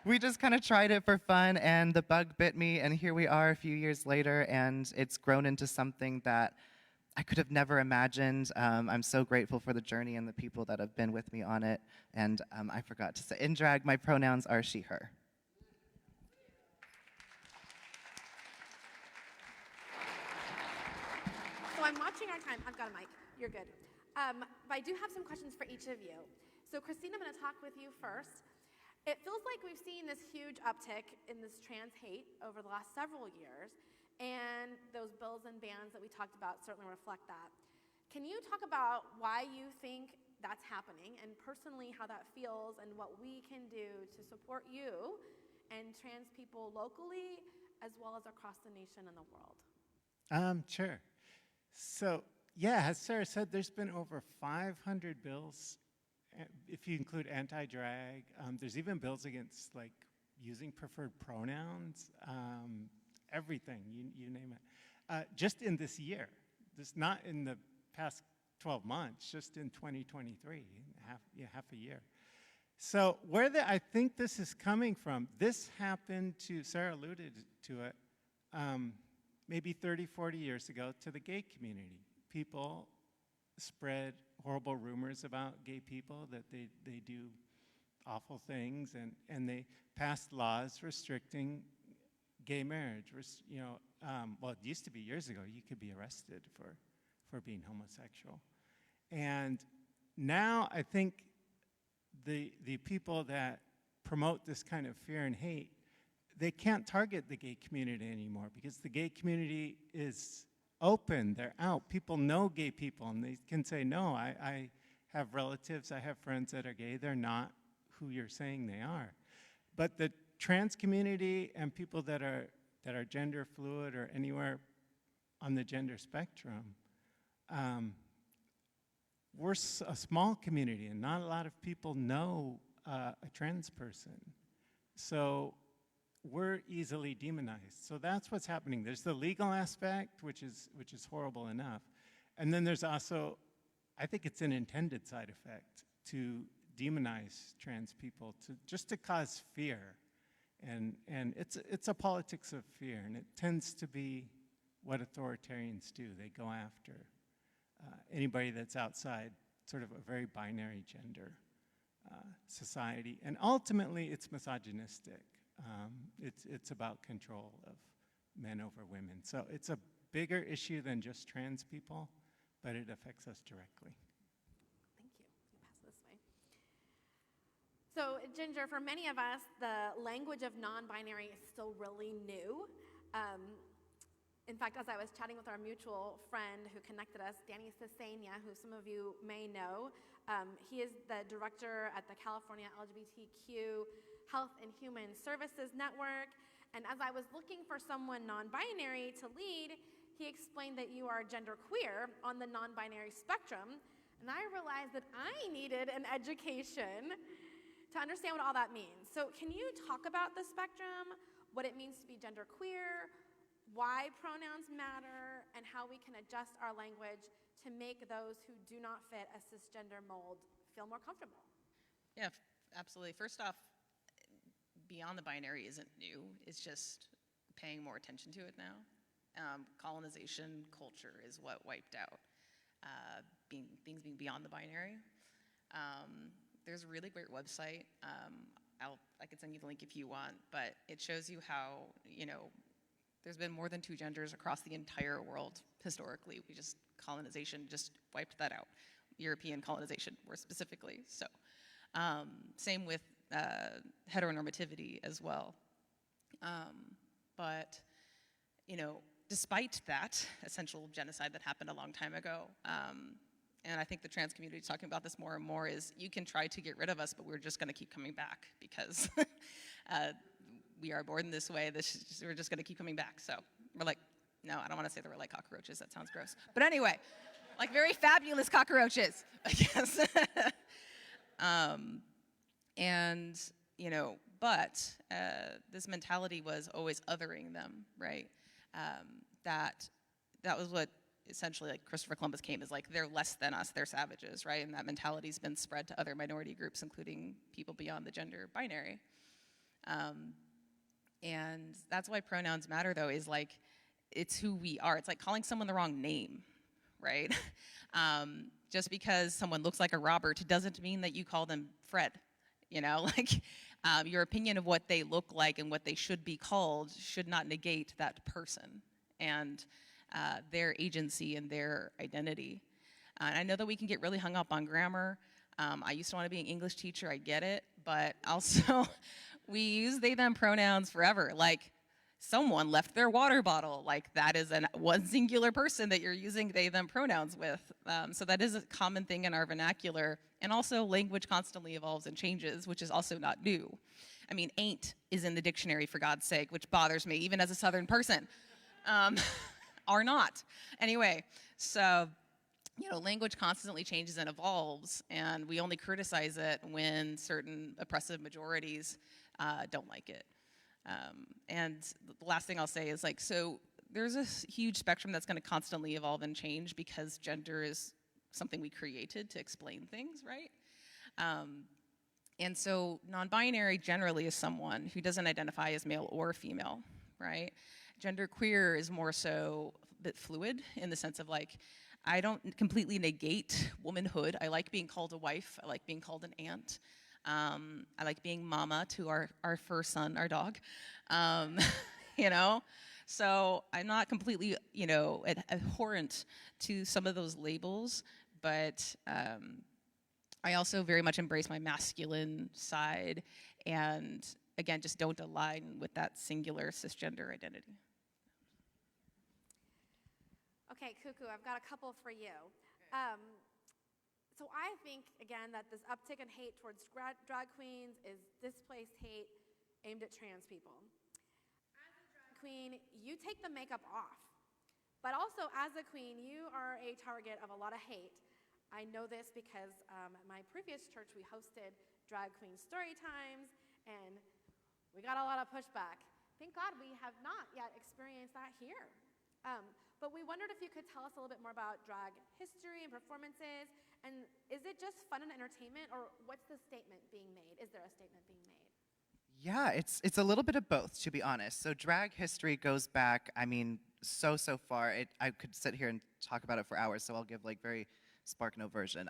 we just kind of tried it for fun, and the bug bit me, and here we are a few years later, and it's grown into something that I could have never imagined. I'm so grateful for the journey and the people that have been with me on it. And I forgot to say, in drag, my pronouns are she, her.
So I'm watching our time. I've got a mic. You're good. But I do have some questions for each of you. So Christine, I'm going to talk with you first. It feels like we've seen this huge uptick in this trans hate over the last several years, and those bills and bans that we talked about certainly reflect that. Can you talk about why you think that's happening, and personally how that feels, and what we can do to support you and trans people locally as well as across the nation and the world?
Sure. So, yeah, as Sarah said, there's been over 500 bills, if you include anti-drag. There's even bills against, like, using preferred pronouns, everything, you name it. Just in this year, not in the past 12 months, just in 2023, half a year. So I think this is coming from, this happened to, Sarah alluded to it, maybe 30, 40 years ago to the gay community. People spread horrible rumors about gay people, that they do awful things, and they passed laws restricting gay marriage. Well, it used to be years ago, you could be arrested for being homosexual. And now I think the people that promote this kind of fear and hate, they can't target the gay community anymore, because the gay community is open, they're out. People know gay people, and they can say, no, I have relatives, I have friends that are gay, they're not who you're saying they are. But the trans community and people that are gender fluid or anywhere on the gender spectrum, we're a small community and not a lot of people know a trans person. So we're easily demonized. So that's what's happening. There's the legal aspect, which is horrible enough. And then there's also, I think it's an intended side effect to demonize trans people, just to cause fear. And it's a politics of fear, and it tends to be what authoritarians do. They go after anybody that's outside sort of a very binary gender society. And ultimately, it's misogynistic. It's about control of men over women. So it's a bigger issue than just trans people, but it affects us directly.
Thank you. Pass this way. So, Ginger, for many of us, the language of non-binary is still really new. In fact, as I was chatting with our mutual friend who connected us, Danny Cesania, who some of you may know, he is the director at the California LGBTQ Health and Human Services Network. And as I was looking for someone non-binary to lead, he explained that you are genderqueer on the non-binary spectrum. And I realized that I needed an education to understand what all that means. So can you talk about the spectrum, what it means to be genderqueer, why pronouns matter, and how we can adjust our language to make those who do not fit a cisgender mold feel more comfortable?
Yeah, absolutely. First off, beyond the binary isn't new. It's just paying more attention to it now. Colonization culture is what wiped out things being beyond the binary. There's a really great website. I could send you the link if you want, but it shows you how, there's been more than two genders across the entire world historically. Colonization just wiped that out. European colonization, more specifically. So, same with heteronormativity as well. But, despite that essential genocide that happened a long time ago, and I think the trans community is talking about this more and more, is you can try to get rid of us, but we're just going to keep coming back because we are born this way. We're just going to keep coming back. So we're like, no, I don't want to say that we're like cockroaches. That sounds gross. But anyway, like very fabulous cockroaches, I guess. But this mentality was always othering them, right? That was what essentially like Christopher Columbus came, is like, they're less than us, they're savages, right? And that mentality's been spread to other minority groups, including people beyond the gender binary. And that's why pronouns matter, though, is like, it's who we are. It's like calling someone the wrong name, right? Just because someone looks like a Robert doesn't mean that you call them Fred, your opinion of what they look like and what they should be called should not negate that person and their agency and their identity. And I know that we can get really hung up on grammar. I used to want to be an English teacher, I get it, but also we use they, them pronouns forever. Like, someone left their water bottle, like that is one singular person that you're using they, them pronouns with. So that is a common thing in our vernacular. And also language constantly evolves and changes, which is also not new. I mean, ain't is in the dictionary, for God's sake, which bothers me, even as a Southern person. Are not. Anyway, so, language constantly changes and evolves, and we only criticize it when certain oppressive majorities don't like it. And the last thing I'll say is so there's a huge spectrum that's going to constantly evolve and change because gender is something we created to explain things, right? And so non-binary generally is someone who doesn't identify as male or female, right? Genderqueer is more so a bit fluid in the sense of I don't completely negate womanhood. I like being called a wife. I like being called an aunt. I like being mama to our fur son, our dog. So I'm not completely, abhorrent to some of those labels, but I also very much embrace my masculine side and, again, just don't align with that singular cisgender identity.
Okay, Cuckoo, I've got a couple for you. So I think, again, that this uptick in hate towards drag queens is displaced hate aimed at trans people. As a drag queen, you take the makeup off. But also, as a queen, you are a target of a lot of hate. I know this because at my previous church, we hosted drag queen story times, and we got a lot of pushback. Thank God we have not yet experienced that here. But we wondered if you could tell us a little bit more about drag history and performances, and is it just fun and entertainment, or what's the statement being made? Is there a statement being made?
Yeah, it's a little bit of both, to be honest. So drag history goes back, I mean, so far. I could sit here and talk about it for hours, so I'll give like very SparkNote version.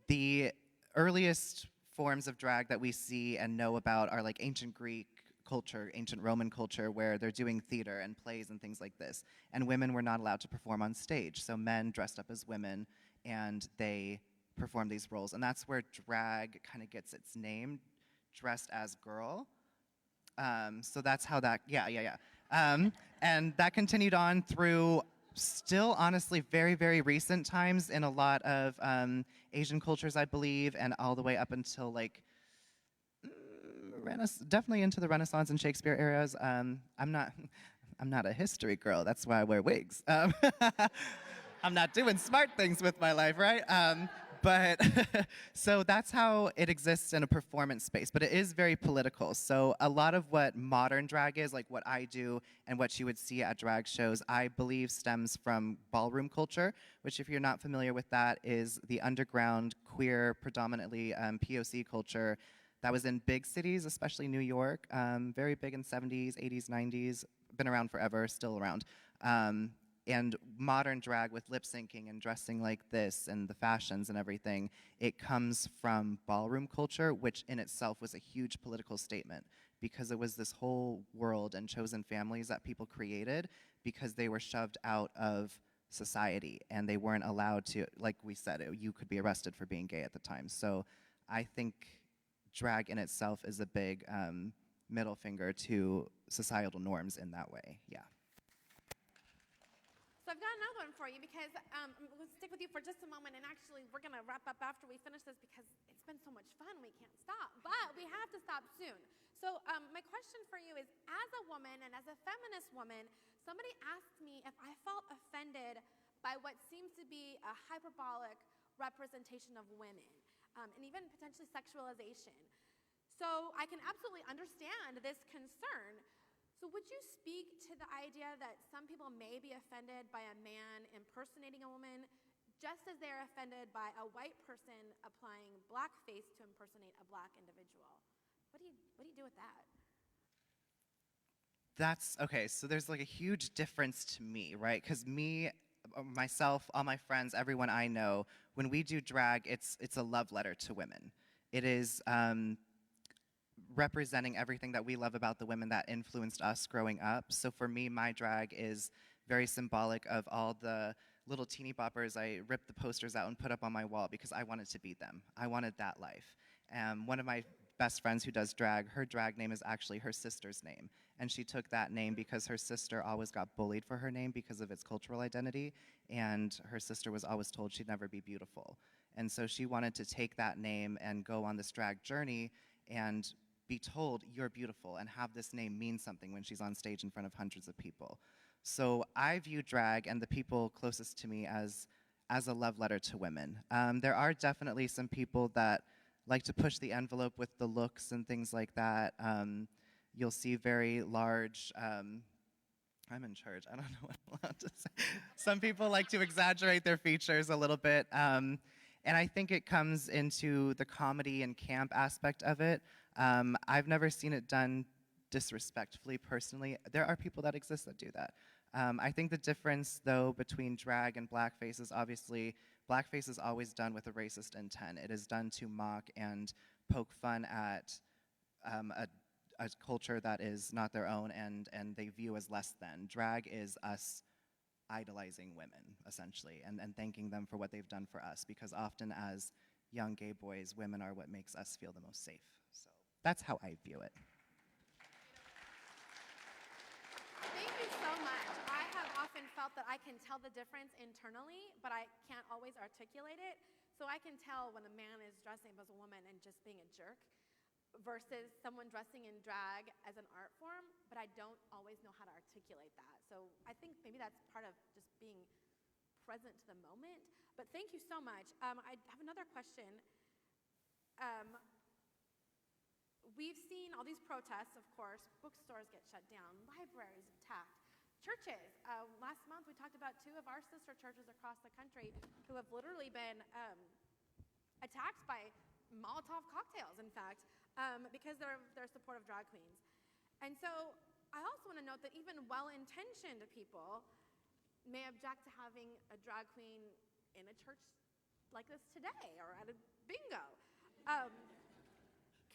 The earliest forms of drag that we see and know about are like ancient Greek culture, ancient Roman culture, where they're doing theater and plays and things like this. And women were not allowed to perform on stage. So men dressed up as women and they performed these roles. And that's where drag kind of gets its name, dressed as girl. So that's how that, and that continued on through still honestly very, very recent times in a lot of Asian cultures, I believe, and all the way up until like definitely into the Renaissance and Shakespeare eras. I'm not a history girl. That's why I wear wigs. I'm not doing smart things with my life, right? But so that's how it exists in a performance space. But it is very political. So a lot of what modern drag is, like what I do and what you would see at drag shows, I believe stems from ballroom culture, which if you're not familiar with that is the underground, queer, predominantly POC culture that was in big cities, especially New York, very big in 70s, 80s, 90s, been around forever, still around. And modern drag with lip syncing and dressing like this and the fashions and everything, it comes from ballroom culture, which in itself was a huge political statement because it was this whole world and chosen families that people created because they were shoved out of society and they weren't allowed to, like we said, you could be arrested for being gay at the time. So I think drag in itself is a big middle finger to societal norms in that way, yeah.
So I've got another one for you because we'll stick with you for just a moment, and actually we're going to wrap up after we finish this because it's been so much fun we can't stop, but we have to stop soon. So my question for you is, as a woman and as a feminist woman, somebody asked me if I felt offended by what seems to be a hyperbolic representation of women, and even potentially sexualization. So I can absolutely understand this concern. So would you speak to the idea that some people may be offended by a man impersonating a woman just as they're offended by a white person applying blackface to impersonate a black individual? What do you do with that?
That's, okay, so there's like a huge difference to me, right? Because me, myself, all my friends, everyone I know, when we do drag, it's a love letter to women. It is representing everything that we love about the women that influenced us growing up. So for me, my drag is very symbolic of all the little teeny boppers I ripped the posters out and put up on my wall because I wanted to be them. I wanted that life. One of my best friends who does drag, her drag name is actually her sister's name. And she took that name because her sister always got bullied for her name because of its cultural identity. And her sister was always told she'd never be beautiful. And so she wanted to take that name and go on this drag journey and be told you're beautiful and have this name mean something when she's on stage in front of hundreds of people. So I view drag and the people closest to me as a love letter to women. There are definitely some people that like to push the envelope with the looks and things like that. You'll see very large, I'm in charge, I don't know what I'm allowed to say. Some people like to exaggerate their features a little bit. And I think it comes into the comedy and camp aspect of it. I've never seen it done disrespectfully, personally. There are people that exist that do that. I think the difference, though, between drag and blackface is obviously blackface is always done with a racist intent. It is done to mock and poke fun at a culture that is not their own and they view as less than. Drag is us idolizing women, essentially, and thanking them for what they've done for us, because often as young gay boys, women are what makes us feel the most safe. So that's how I view it.
Thank you so much. I have often felt that I can tell the difference internally, but I can't always articulate it. So I can tell when a man is dressing up as a woman and just being a jerk versus someone dressing in drag as an art form, but I don't always know how to articulate that. So I think maybe that's part of just being present to the moment. But thank you so much. I have another question. We've seen all these protests, of course. Bookstores get shut down, libraries attacked, churches. Last month we talked about 2 of our sister churches across the country who have literally been attacked by Molotov cocktails, in fact, because they're support of drag queens. And so I also want to note that even well-intentioned people may object to having a drag queen in a church like this today or at a bingo.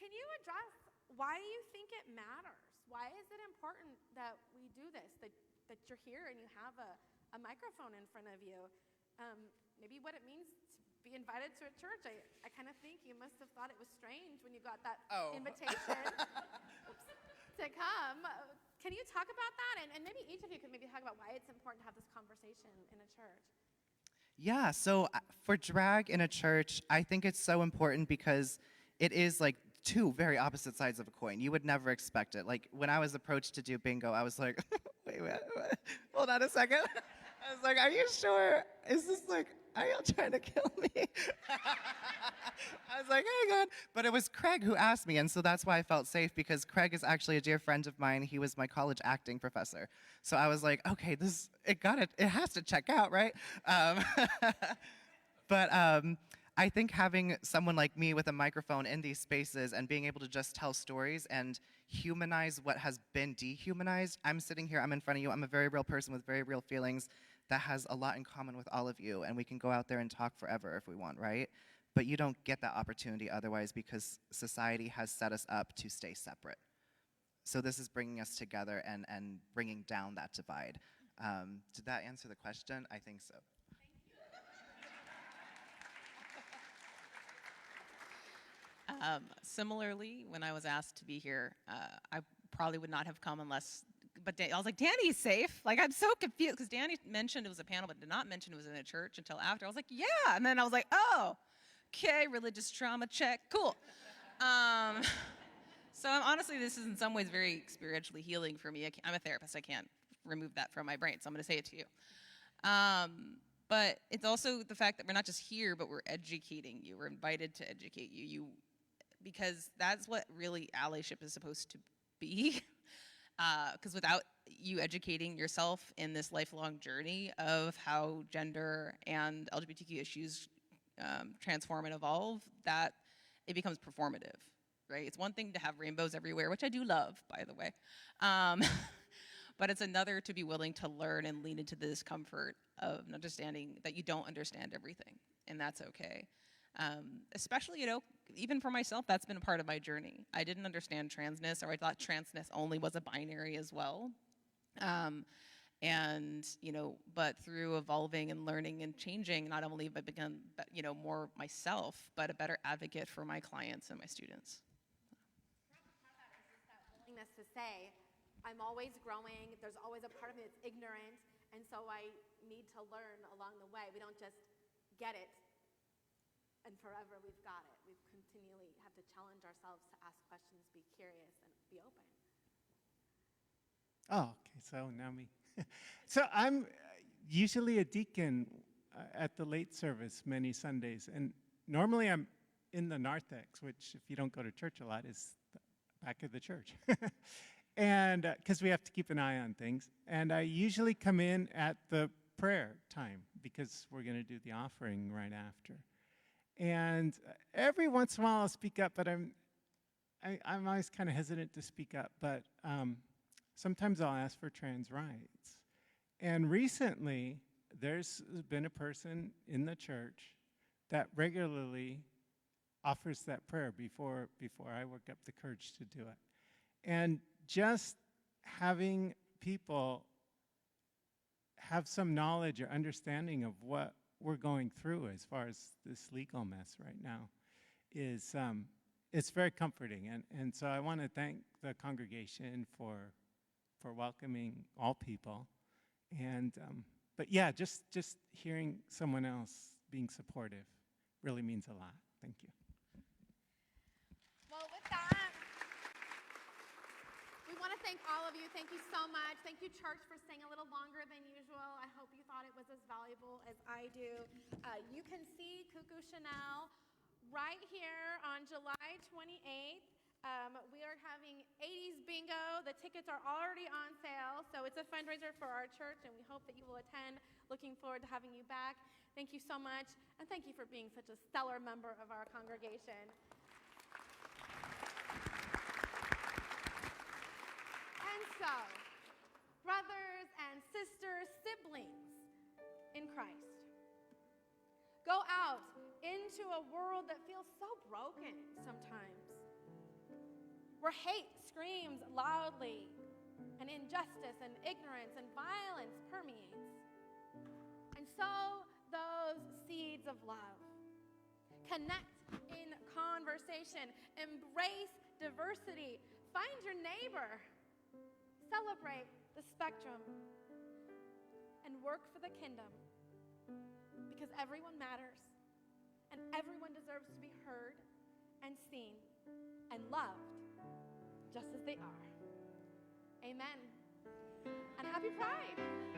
Can you address why you think it matters? Why is it important that we do this, that you're here and you have a microphone in front of you? Maybe what it means to be invited to a church. I kind of think you must have thought it was strange when you got that invitation to come. Can you talk about that? And maybe each of you could maybe talk about why it's important to have this conversation in a church.
Yeah, so for drag in a church, I think it's so important because it is like 2 very opposite sides of a coin. You would never expect it. Like when I was approached to do bingo, I was like, wait, hold on a second. I was like, are you sure? Is this like, are y'all trying to kill me? I was like, hang on. But it was Craig who asked me, and so that's why I felt safe, because Craig is actually a dear friend of mine. He was my college acting professor. So I was like, okay, it has to check out, right? But I think having someone like me with a microphone in these spaces and being able to just tell stories and humanize what has been dehumanized. I'm sitting here, I'm in front of you, I'm a very real person with very real feelings that has a lot in common with all of you, and we can go out there and talk forever if we want, right? But you don't get that opportunity otherwise because society has set us up to stay separate. So this is bringing us together and bringing down that divide. Did that answer the question? I think so.
Similarly, when I was asked to be here, I probably would not have come unless, but I was like, Danny's safe. Like, I'm so confused because Danny mentioned it was a panel, but did not mention it was in a church until after. I was like, yeah. And then I was like, oh, okay, religious trauma check, cool. So honestly, this is in some ways very spiritually healing for me. I'm a therapist. I can't remove that from my brain, so I'm going to say it to you. But it's also the fact that we're not just here, but we're educating you. We're invited to educate you. Because that's what really allyship is supposed to be. Because without you educating yourself in this lifelong journey of how gender and LGBTQ issues transform and evolve, that it becomes performative, right? It's one thing to have rainbows everywhere, which I do love, by the way. But it's another to be willing to learn and lean into the discomfort of understanding that you don't understand everything, and that's okay. Especially, even for myself, that's been a part of my journey. I didn't understand transness, or I thought transness only was a binary as well. But through evolving and learning and changing, not only have I become, more myself, but a better advocate for my clients and my students.
That willingness to say, I'm always growing, there's always a part of me that's ignorant, and so I need to learn along the way. We don't just get it and forever we've got it. We continually have to challenge ourselves to ask questions, be curious, and be open.
Oh, okay, so now me. So I'm usually a deacon at the late service many Sundays, and normally I'm in the narthex, which if you don't go to church a lot is the back of the church. And because we have to keep an eye on things. And I usually come in at the prayer time because we're going to do the offering right after. And every once in a while I'll speak up, but I'm always kind of hesitant to speak up. But sometimes I'll ask for trans rights. And recently, there's been a person in the church that regularly offers that prayer before I work up the courage to do it. And just having people have some knowledge or understanding of what we're going through as far as this legal mess right now is it's very comforting. And so I want to thank the congregation for welcoming all people. And but yeah, just hearing someone else being supportive really means a lot. Thank you.
Well, with that, thank all of you. Thank you so much. Thank you, church, for staying a little longer than usual. I hope you thought it was as valuable as I do. You can see Cuckoo Chanel right here on July 28th. We are having 80s bingo. The tickets are already on sale, so it's a fundraiser for our church, and we hope that you will attend. Looking forward to having you back. Thank you so much, and thank you for being such a stellar member of our congregation. And so, brothers and sisters, siblings in Christ, go out into a world that feels so broken sometimes, where hate screams loudly, and injustice and ignorance and violence permeates. And sow those seeds of love. Connect in conversation. Embrace diversity. Find your neighbor. Celebrate the spectrum. And work for the kingdom. Because everyone matters. And everyone deserves to be heard and seen and loved just as they are. Amen. And happy Pride.